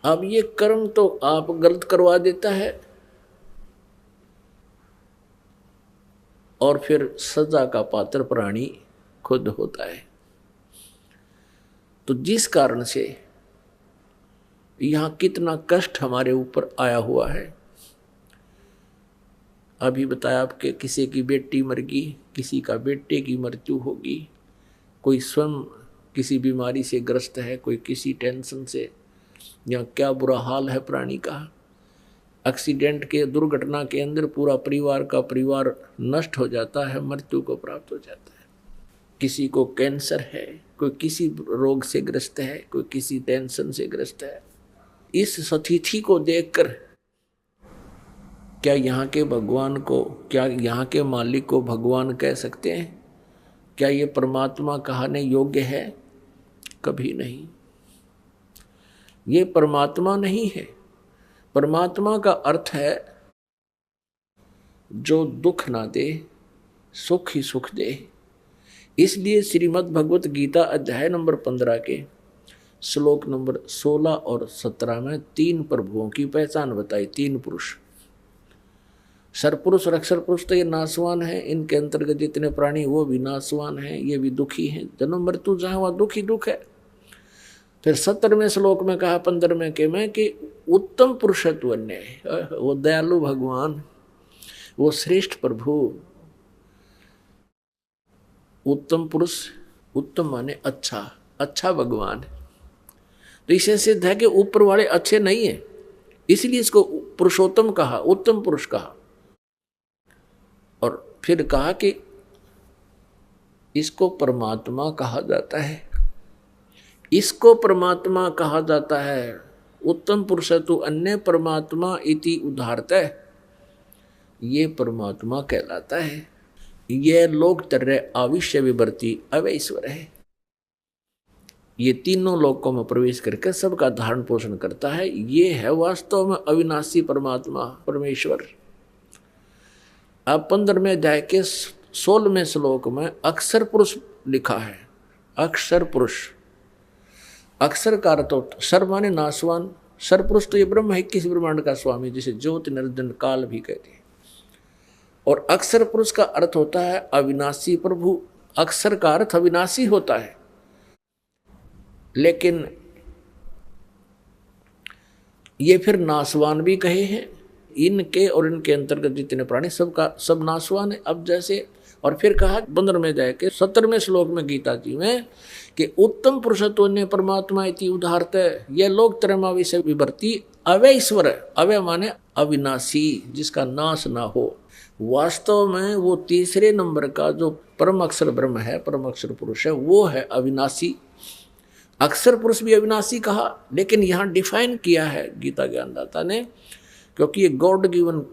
अब ये कर्म तो आप गलत करवा देता है और फिर सजा का पात्र प्राणी खुद होता है। तो जिस कारण से यहाँ कितना कष्ट हमारे ऊपर आया हुआ है। अभी बताया आपके किसी की बेटी मर गई, किसी का बेटे की मृत्यु होगी, कोई स्वयं किसी बीमारी से ग्रस्त है, कोई किसी टेंशन से, या क्या बुरा हाल है प्राणी का। एक्सीडेंट के दुर्घटना के अंदर पूरा परिवार का परिवार नष्ट हो जाता है, मृत्यु को प्राप्त हो जाता है। किसी को कैंसर है, कोई किसी रोग से ग्रस्त है, कोई किसी टेंशन से ग्रस्त है। इस स्थिति को देखकर क्या यहाँ के भगवान को, क्या यहाँ के मालिक को भगवान कह सकते हैं? क्या ये परमात्मा कहने योग्य है? कभी नहीं। ये परमात्मा नहीं है। परमात्मा का अर्थ है जो दुख ना दे, सुख ही सुख दे। इसलिए श्रीमद् भगवत गीता अध्याय नंबर 15 के श्लोक नंबर 16 और 17 में 3 प्रभुओं की पहचान बताई। 3 पुरुष, सरपुरुष और अक्षर पुरुष तो ये नासवान है, इनके अंतर्गत जितने प्राणी वो भी नासवान हैं, ये भी दुखी हैं। जन्म मृत्यु जहाँ वहाँ दुख ही दुख है। फिर 17वें श्लोक में कहा 15वें के में कि उत्तम पुरुषत्व ने, वो दयालु भगवान, वो श्रेष्ठ प्रभु, उत्तम पुरुष, उत्तम माने अच्छा, अच्छा भगवान। तो इसे सिद्ध है कि ऊपर वाले अच्छे नहीं है, इसलिए इसको पुरुषोत्तम कहा, उत्तम पुरुष कहा। और फिर कहा कि इसको परमात्मा कहा जाता है, इसको परमात्मा कहा जाता है। उत्तम पुरुष तो अन्य परमात्मा इति उदाहरतः, ये परमात्मा कहलाता है। यह लोक तरह आविश्य विवर्ती अवैश्वर है। ये तीनों लोकों में प्रवेश करके सबका धारण पोषण करता है। ये है वास्तव में अविनाशी परमात्मा परमेश्वर। अब 15वें अध्याय के 16वें श्लोक में अक्षर पुरुष लिखा है। अक्षर पुरुष, अक्षर का अर्थ सर माने नासवान, सरपुरुष तो ये ब्रह्म है, किस ब्रह्मांड का स्वामी, जिसे ज्योति निरंजन काल भी कहते हैं। और अक्षर पुरुष का अर्थ होता है अविनाशी प्रभु। अक्षर का अर्थ अविनाशी होता है, लेकिन ये फिर नासवान भी कहे हैं। इनके और इनके अंतर्गत जितने प्राणी सबका सब नासवान है। अब जैसे और फिर कहा 15 में जाके 17वें श्लोक में गीता जी में कि उत्तम पुरुषत्व ने परमात्मा इति उदाहरत, यह लोग त्रयमा विषय विभर्ती अवय ईश्वर। अवय माने अविनाशी, जिसका नाश ना हो। वास्तव में वो तीसरे नंबर का जो परम अक्षर ब्रह्म है, परम अक्षर पुरुष है, वो है अविनाशी। अक्षर पुरुष भी अविनाशी कहा, लेकिन यहाँ डिफाइन किया है गीता ज्ञानदाता ने, क्योंकि ये गॉड गिवन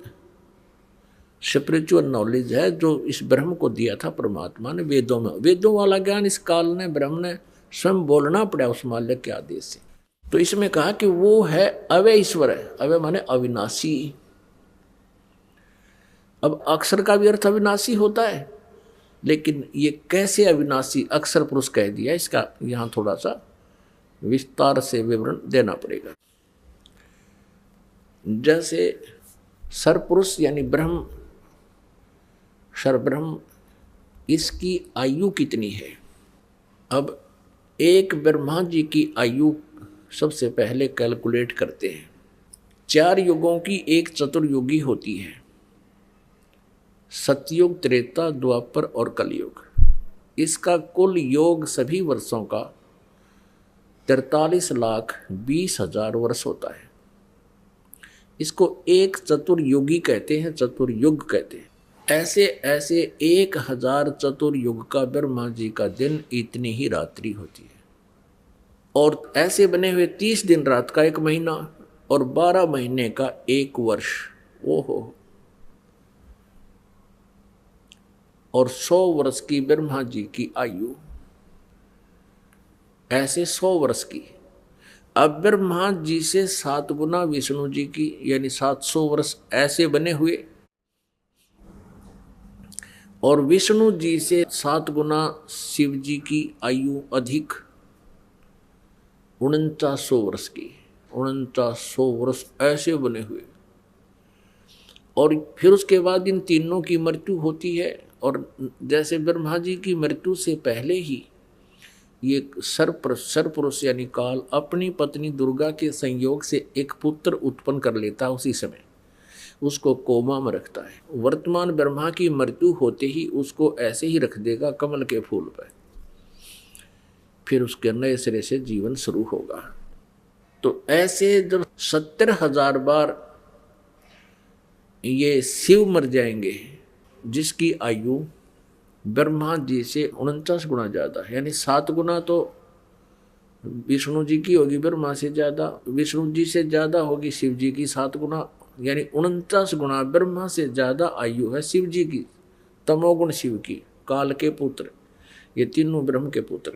स्पिरिचुअल नॉलेज है जो इस ब्रह्म को दिया था परमात्मा ने वेदों में। वेदों वाला ज्ञान इस काल ने ब्रह्म ने स्वयं बोलना पड़ा उस माल्य के आदेश से। तो इसमें कहा कि वो है अवय ईश्वर है। अवय माने अविनाशी। अब अक्षर का भी अर्थ अविनाशी होता है, लेकिन ये कैसे अविनाशी अक्षर पुरुष कह दिया, इसका यहाँ थोड़ा सा विस्तार से विवरण देना पड़ेगा। जैसे सरपुरुष यानी ब्रह्म, सरब्रह्म, इसकी आयु कितनी है। अब एक ब्रह्मा जी की आयु सबसे पहले कैलकुलेट करते हैं। 4 युगों की एक चतुर्युगी होती है, सतयुग, त्रेता, द्वापर और कलयुग। इसका कुल योग सभी वर्षों का 43,20,000 वर्ष होता है। इसको एक चतुर्युगी कहते हैं, चतुर्युग कहते हैं। ऐसे ऐसे 1000 चतुर्युग का ब्रह्मा जी का दिन इतनी ही रात्रि होती है। और ऐसे बने हुए 30 दिन रात का 1 महीना और 12 महीने का 1 वर्ष। ओहो। और 100 वर्ष की ब्रह्मा जी की आयु, ऐसे 100 वर्ष की। अब ब्रह्मा जी से 7 गुना विष्णु जी की यानी 700 वर्ष ऐसे बने हुए, और विष्णु जी से 7 गुना शिव जी की आयु अधिक 4900 वर्ष की। 4900 वर्ष ऐसे बने हुए। और फिर उसके बाद इन तीनों की मृत्यु होती है। और जैसे ब्रह्मा जी की मृत्यु से पहले ही ये सरपुरुष यानी काल अपनी पत्नी दुर्गा के संयोग से एक पुत्र उत्पन्न कर लेता है। उसी समय उसको कोमा में रखता है। वर्तमान ब्रह्मा की मृत्यु होते ही उसको ऐसे ही रख देगा कमल के फूल पर। फिर उसके नए सिरे से जीवन शुरू होगा। तो ऐसे जब 70,000 बार ये शिव मर जाएंगे, जिसकी आयु ब्रह्मा जी से 49 गुना ज़्यादा, यानी 7 गुना तो विष्णु जी की होगी, ब्रह्मा से ज़्यादा, विष्णु जी से ज़्यादा होगी शिव जी की 7 गुना, यानी 49 गुना ब्रह्मा से ज़्यादा आयु है शिव जी की। तमोगुण शिव की, काल के पुत्र, ये तीनों ब्रह्म के पुत्र।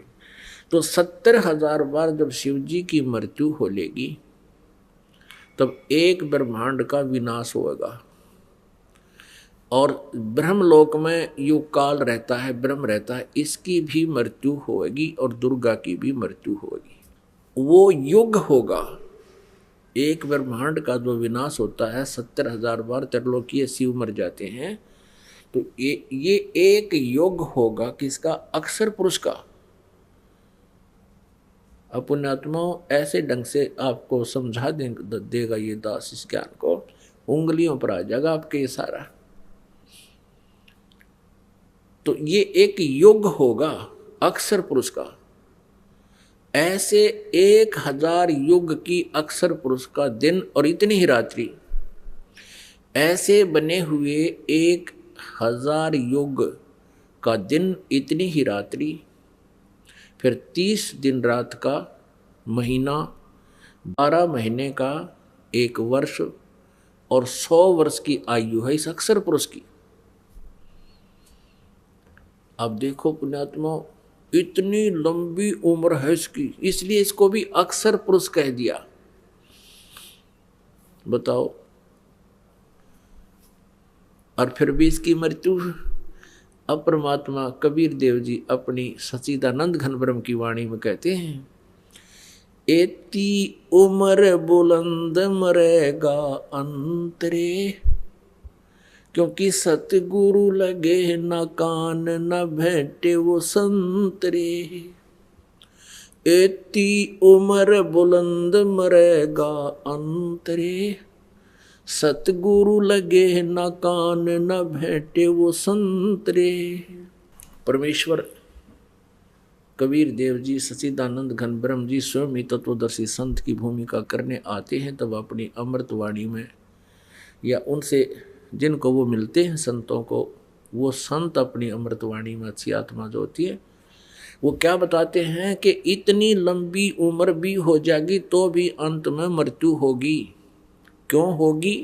तो 70,000 बार जब शिव जी की मृत्यु हो लेगी, तब एक ब्रह्मांड का विनाश होगा। और ब्रह्मलोक में युग काल रहता है, ब्रह्म रहता है, इसकी भी मृत्यु होगी और दुर्गा की भी मृत्यु होगी। वो युग होगा। एक ब्रह्मांड का जो विनाश होता है, 70,000 बार त्रिलोकीय शिव मर जाते हैं, तो ये एक युग होगा किसका? अक्षर पुरुष का। पुण्यात्माओं, ऐसे ढंग से आपको समझा देगा ये दास इस ज्ञान को, उंगलियों पर आ जाएगा आपके ये सारा। तो ये एक युग होगा अक्षर पुरुष का। ऐसे 1000 युग की अक्षर पुरुष का दिन और इतनी ही रात्रि, ऐसे बने हुए 1000 युग का दिन, इतनी ही रात्रि, फिर 30 दिन रात का महीना, 12 महीने का 1 वर्ष और 100 वर्ष की आयु है इस अक्षर पुरुष की। अब देखो पुण्यात्मा, इतनी लंबी उम्र है इसकी, इसलिए इसको भी अक्षर पुरुष कह दिया। बताओ। और फिर भी इसकी मृत्यु। अब परमात्मा कबीर देव जी अपनी सच्चिदानंद घन ब्रह्म की वाणी में कहते हैं एती उम्र बुलंद मरेगा अंतरे, क्योंकि सतगुरु लगे न कान न भेंटे वो संतरे। एती उम्र बुलंद मरेगा अंतरे, सतगुरु लगे न कान न भेंटे वो संतरे। परमेश्वर कबीर देव जी, सच्चिदानंद घन ब्रह्म जी स्वयं ही तत्वदर्शी संत की भूमिका करने आते हैं, तब अपनी अमृतवाणी में या उनसे जिनको वो मिलते हैं संतों को, वो संत अपनी अमृतवाणी में अच्छी आत्मा जो होती है वो क्या बताते हैं कि इतनी लंबी उम्र भी हो जाएगी तो भी अंत में मृत्यु होगी। क्यों होगी?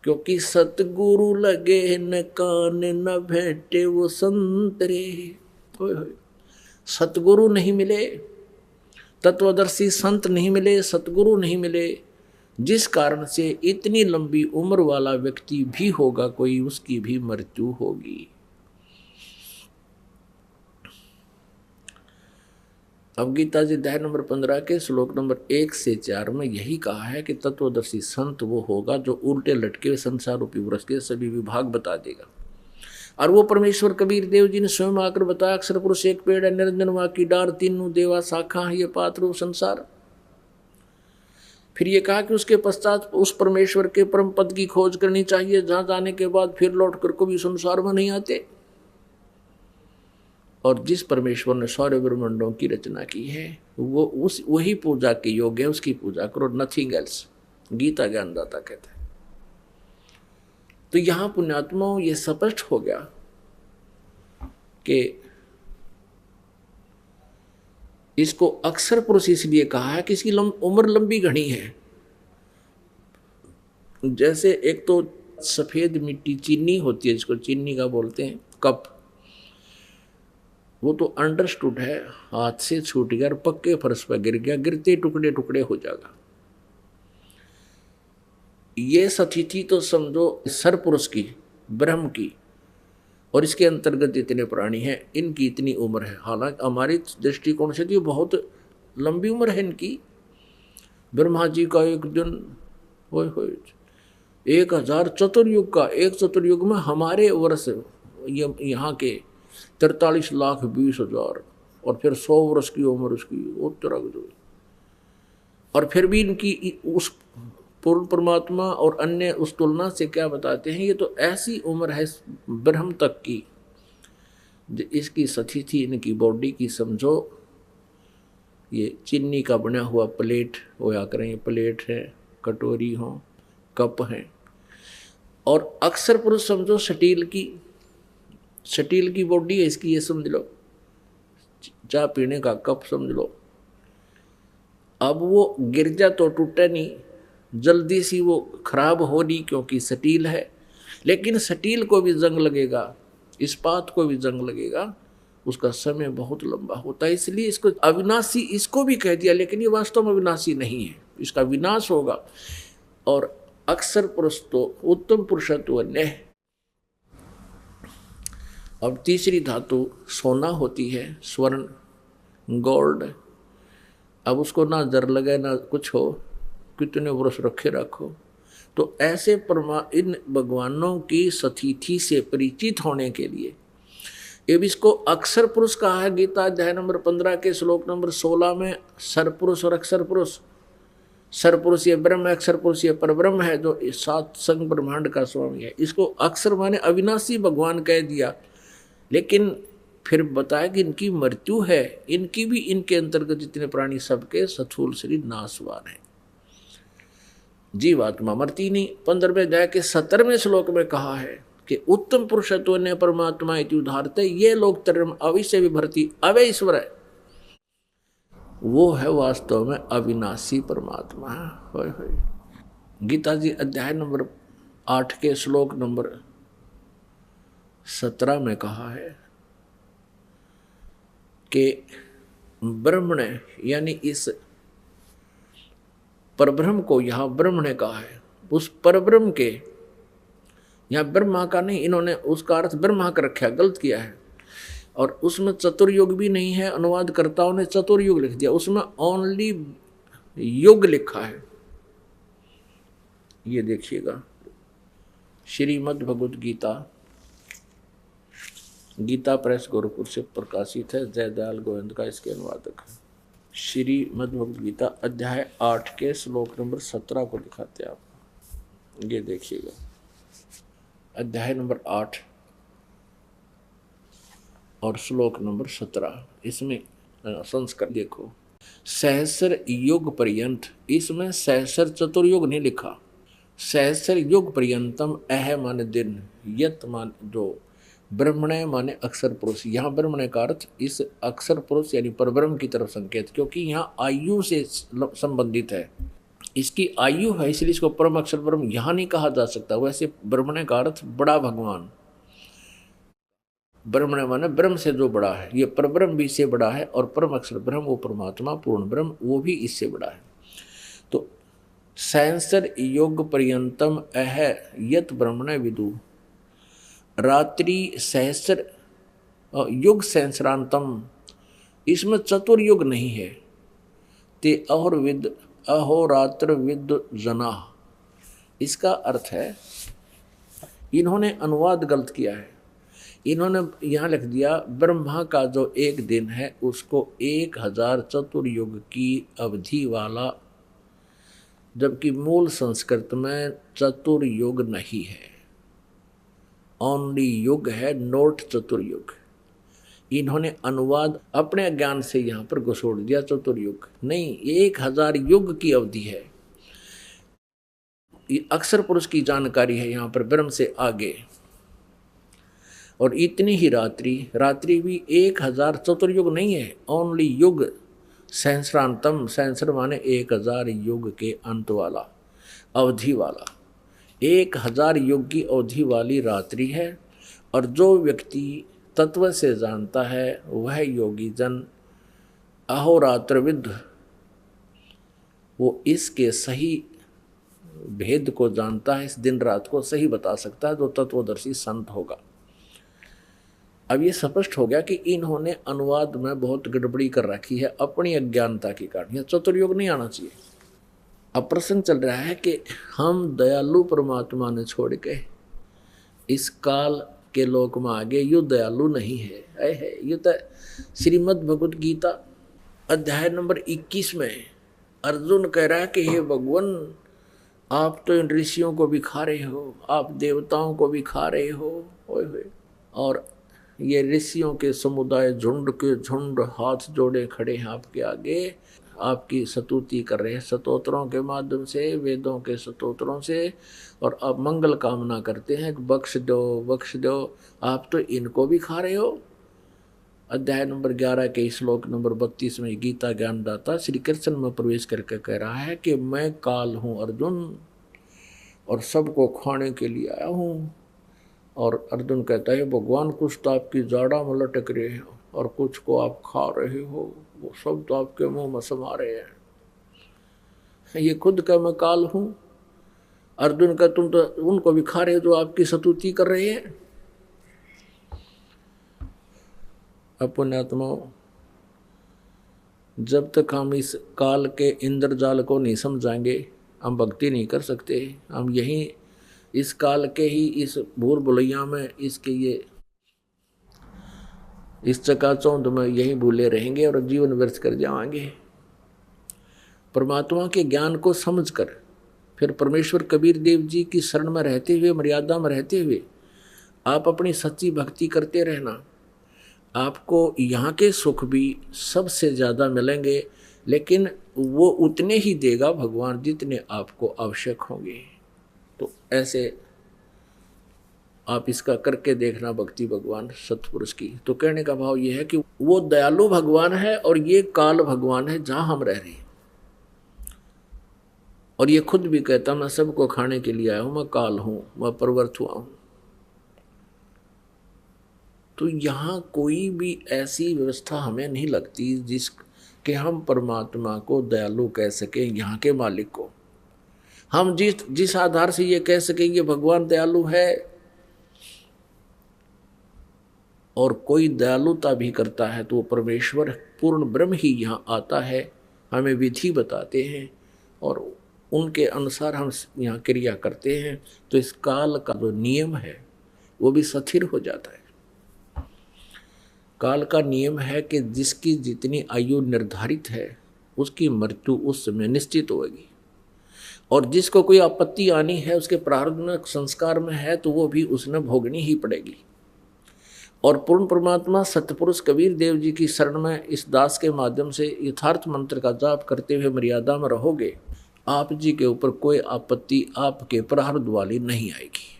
क्योंकि सतगुरु लगे न कान न भेंटे वो संतरे। सतगुरु नहीं मिले, तत्वदर्शी संत नहीं मिले, सतगुरु नहीं मिले, जिस कारण से इतनी लंबी उम्र वाला व्यक्ति भी होगा कोई, उसकी भी मृत्यु होगी। अब गीता जी अध्याय नंबर 15 के श्लोक नंबर 1 से 4 में यही कहा है कि तत्वदर्शी संत वो होगा जो उल्टे लटके हुए संसार रूपी वृक्ष के सभी विभाग बता देगा। और वो परमेश्वर कबीर देव जी ने स्वयं आकर बताया, अक्षर पुरुष एक पेड़ है, निरंजन वा की डार, तीनों देवा शाखा है, ये पात्र रूप संसार। फिर ये कहा कि उसके पश्चात उस परमेश्वर के परम पद की खोज करनी चाहिए, जहां जाने के बाद फिर लौट कर कभी संसार में नहीं आते। और जिस परमेश्वर ने सारे ब्रह्मांडों की रचना की है वो वही पूजा के योग्य है, उसकी पूजा करो, नथिंग एल्स, गीता ज्ञानदाता कहता है। तो यहां पुण्यात्माओं ये स्पष्ट हो गया कि इसको अक्षर पुरुष इसलिए कहा है कि इसकी उम्र लंबी घनी है। जैसे एक तो सफेद मिट्टी चीनी होती है, जिसको चीनी का बोलते हैं, कप, वो तो अंडरस्टूड है, हाथ से छूट गया और पक्के फर्श पर गिर गया, गिरते टुकड़े टुकड़े हो जाएगा। ये सतिथि तो समझो सरपुरुष की, ब्रह्म की, और इसके अंतर्गत जितने प्राणी हैं इनकी इतनी उम्र है। हालांकि हमारी दृष्टिकोण से तो बहुत लंबी उम्र है इनकी। ब्रह्मा जी का एक दिन 1000 चतुर्युग का, एक चतुर्युग में हमारे वर्ष यहाँ के 43,20,000 और फिर 100 वर्ष की उम्र उसकी उत्तराग जो। और फिर भी इनकी उस पूर्ण परमात्मा और अन्य उस तुलना से क्या बताते हैं, ये तो ऐसी उम्र है ब्रह्म तक की, इसकी सतिथि इनकी बॉडी की समझो ये चीनी का बना हुआ प्लेट होया करें, प्लेट है, कटोरी हो, कप है। और अक्सर पुरुष समझो स्टील की बॉडी है इसकी, ये समझ लो, चाय पीने का कप समझ लो। अब वो गिर जा तो टूटे नहीं, जल्दी सी वो खराब हो रही क्योंकि स्टील है, लेकिन स्टील को भी जंग लगेगा, इस्पात को भी जंग लगेगा, उसका समय बहुत लंबा होता है। इसलिए इसको अविनाशी इसको भी कह दिया, लेकिन ये वास्तव में अविनाशी नहीं है, इसका विनाश होगा। और अक्सर पुरुष तो उत्तम पुरुषत्व ने। अब तीसरी धातु सोना होती है, स्वर्ण, गोल्ड। अब उसको ना जर लगे ना कुछ हो, कितने वर्ष रखे रखो। तो ऐसे इन भगवानों की सतिथि से परिचित होने के लिए अब इसको अक्षर पुरुष कहा है। गीता अध्याय नंबर 15 के श्लोक नंबर 16 में सरपुरुष और अक्षर पुरुष। सरपुरुष ये ब्रह्म है, अक्षर पुरुष ये परब्रह्म है जो सात संग ब्रह्मांड का स्वामी है। इसको अक्षर माने अविनाशी भगवान कह दिया, लेकिन फिर बताया कि इनकी मृत्यु है, इनकी भी, इनके अंतर्गत जितने प्राणी सबके स्थूल शरीर नाशवान है, जीवात्मा मरती नहीं। 15वें अध्याय के 17वें श्लोक में कहा है कि उत्तम पुरुषत्व ने परमात्मा इति उदाहरते, ये लोग तरम अविश्य विभर्ति अवय ईश्वर है, वो है वास्तव में अविनाशी परमात्मा। गीता जी अध्याय नंबर 8 के श्लोक नंबर 17 में कहा है कि ब्रह्म ने, यानी इस परब्रह्म को यहाँ ब्रह्म ने कहा है, उस परब्रह्म के, यहाँ ब्रह्मा का नहीं, इन्होंने उसका अर्थ ब्रह्मा का रखा, गलत किया है। और उसमें चतुर्युग भी नहीं है, अनुवादकर्ताओं ने चतुर्युग लिख दिया, उसमें ओनली युग लिखा है। ये देखिएगा, श्रीमद् भगवद गीता, गीता प्रेस गोरखपुर से प्रकाशित है, जयदयाल गोविंद का इसके अनुवादक है। श्रीमद् भगवद गीता अध्याय 8 के श्लोक नंबर 17 को दिखाते हैं आपको। ये देखिएगा, अध्याय नंबर 8 और श्लोक नंबर 17, इसमें संस्कार देखो, सहस्र युग पर्यंत, इसमें सहस्र चतुर्युग नहीं लिखा, सहस्र युग पर्यंतम, अह माने दिन, यत मान जो, ब्रह्मण्य माने अक्षर पुरुष। यहाँ ब्रह्मण्य का अर्थ इस अक्षर पुरुष यानी परब्रह्म की तरफ संकेत, क्योंकि यहाँ आयु से संबंधित है, इसकी आयु है, इसलिए इसको परम अक्षर ब्रह्म यहाँ नहीं कहा जा सकता। वैसे ब्रह्मण्य का अर्थ बड़ा भगवान, ब्रह्मण्य माने ब्रह्म से जो बड़ा है, ये परब्रह्म भी इससे बड़ा है, और परम अक्षर ब्रह्म वो परमात्मा पूर्ण ब्रह्म वो भी इससे बड़ा है। तो सहस्र योग पर्यंतम अह यत ब्रह्मण्य विदु, रात्रि सहस्र युग सहस्रांतम, इसमें चतुर्युग नहीं है, ते और विद अहोरात्र विद जना। इसका अर्थ है, इन्होंने अनुवाद गलत किया है, इन्होंने यहाँ लिख दिया ब्रह्मा का जो एक दिन है उसको 1000 चतुर्युग की अवधि वाला, जबकि मूल संस्कृत में चतुर्युग नहीं है, ओनली युग है, नोट चतुर्युग। इन्होंने अनुवाद अपने ज्ञान से यहाँ पर घुसोड़ दिया, चतुर्युग नहीं, 1000 युग की अवधि है। ये अक्षर पुरुष की जानकारी है यहाँ पर ब्रह्म से आगे, और इतनी ही रात्रि, रात्रि भी 1000 चतुर्युग नहीं है, ओनली युग सहस्रांतम, सहस्र माने 1000 युग के अंत वाला, अवधि वाला, 1000 युग की अवधि वाली रात्रि है। और जो व्यक्ति तत्व से जानता है वह योगी जन अहोरात्रविद, वो इसके सही भेद को जानता है, इस दिन रात को सही बता सकता है, जो तत्वदर्शी संत होगा। अब ये स्पष्ट हो गया कि इन्होंने अनुवाद में बहुत गड़बड़ी कर रखी है अपनी अज्ञानता के कारण, यह चतुर्युग नहीं आना चाहिए। अब प्रश्न चल रहा है कि हम दयालु परमात्मा ने छोड़ के इस काल के लोक में आगे यू दयालु नहीं है। ये तो श्रीमद् भगवद गीता अध्याय नंबर 21 में अर्जुन कह रहा है कि हे भगवान, आप तो इन ऋषियों को भी खा रहे हो, आप देवताओं को भी खा रहे हो, और ये ऋषियों के समुदाय झुंड के झुंड हाथ जोड़े खड़े हैं आपके आगे, आपकी स्तुति कर रहे हैं स्तोत्रों के माध्यम से, वेदों के स्तोत्रों से, और आप मंगल कामना करते हैं, बख्श दो बख्श दो, आप तो इनको भी खा रहे हो। अध्याय नंबर 11 के श्लोक नंबर 32 में गीता ज्ञानदाता श्री कृष्ण में प्रवेश करके कह रहा है कि मैं काल हूँ अर्जुन, और सबको खाने के लिए आया हूँ। और अर्जुन कहता है भगवान, कुछ तो आपकी जाड़ा में लटक रहे हैं और कुछ को आप खा रहे हो, वो सब तो आपके मुंह में समा रहे हैं। ये खुद का मैं काल हूँ। अर्जुन का तुम तो उनको भी खा रहे हो जो आपकी स्तुति कर रहे हैं। पुण्यात्मा, जब तक हम इस काल के इंद्रजाल को नहीं समझाएंगे हम भक्ति नहीं कर सकते। हम यहीं इस काल के ही इस भूल भुलैया में, इसके ये इस चकाचौंध में यही भूले रहेंगे और जीवन व्यर्थ कर जाएंगे। परमात्मा के ज्ञान को समझकर फिर परमेश्वर कबीर देव जी की शरण में रहते हुए, मर्यादा में रहते हुए आप अपनी सच्ची भक्ति करते रहना। आपको यहाँ के सुख भी सबसे ज़्यादा मिलेंगे, लेकिन वो उतने ही देगा भगवान जितने आपको आवश्यक होंगे। तो ऐसे आप इसका करके देखना भक्ति भगवान सतपुरुष की। तो कहने का भाव ये है कि वो दयालु भगवान है और ये काल भगवान है जहाँ हम रह रहे हैं। और ये खुद भी कहता मैं सबको खाने के लिए आया हूँ, मैं काल हूँ, मैं प्रवृत्त हुआ हूँ। तो यहाँ कोई भी ऐसी व्यवस्था हमें नहीं लगती जिसके हम परमात्मा को दयालु कह सकें, यहाँ के मालिक को। हम जिस आधार से ये कह सकें ये भगवान दयालु है, और कोई दयालुता भी करता है तो वो परमेश्वर पूर्ण ब्रह्म ही यहाँ आता है, हमें विधि बताते हैं और उनके अनुसार हम यहाँ क्रिया करते हैं, तो इस काल का जो नियम है वो भी स्थिर हो जाता है। काल का नियम है कि जिसकी जितनी आयु निर्धारित है उसकी मृत्यु उस समय निश्चित होगी, और जिसको कोई आपत्ति आनी है उसके प्रारब्ध में संस्कार में है तो वो भी उसने भोगनी ही पड़ेगी। और पूर्ण परमात्मा सतपुरुष कबीर देव जी की शरण में इस दास के माध्यम से यथार्थ मंत्र का जाप करते हुए मर्यादा में रहोगे, आप जी के ऊपर कोई आपत्ति आपके प्रारब्ध वाली नहीं आएगी।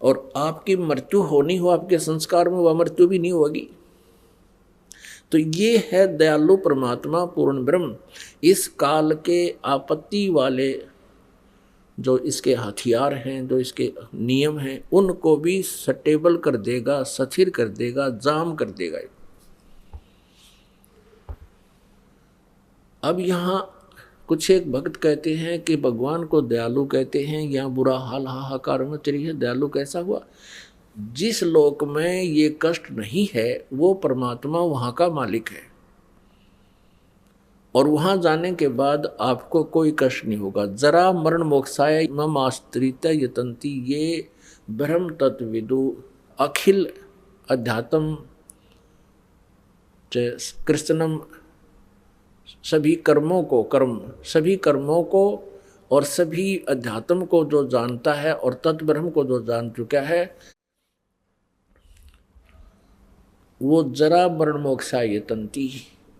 और आपकी मृत्यु होनी हो आपके संस्कार में, वह मृत्यु भी नहीं होगी। तो ये है दयालु परमात्मा पूर्ण ब्रह्म। इस काल के आपत्ति वाले जो इसके हथियार हैं, जो इसके नियम हैं, उनको भी स्टेबल कर देगा, स्थिर कर देगा, जाम कर देगा। अब यहाँ कुछ एक भक्त कहते हैं कि भगवान को दयालु कहते हैं, यहाँ बुरा हाल हाहाकार मच रही है, दयालु कैसा हुआ? जिस लोक में ये कष्ट नहीं है वो परमात्मा वहाँ का मालिक है, और वहाँ जाने के बाद आपको कोई कष्ट नहीं होगा। जरा मरण मोक्षाय मम आश्रित यतंती ये ब्रह्म तत्विदु अखिल अध्यात्म कृष्णम, सभी कर्मों को और सभी अध्यात्म को जो जानता है और तत्ब्रह्म को जो जान चुका है, वो जरा मरण मोक्षाय यतंती,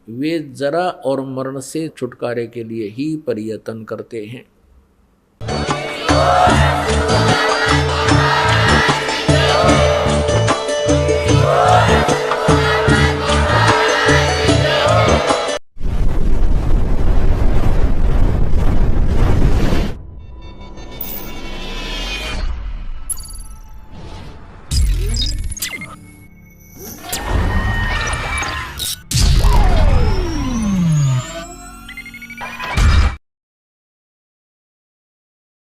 वे जरा और मरण से छुटकारे के लिए ही प्रयत्न करते हैं।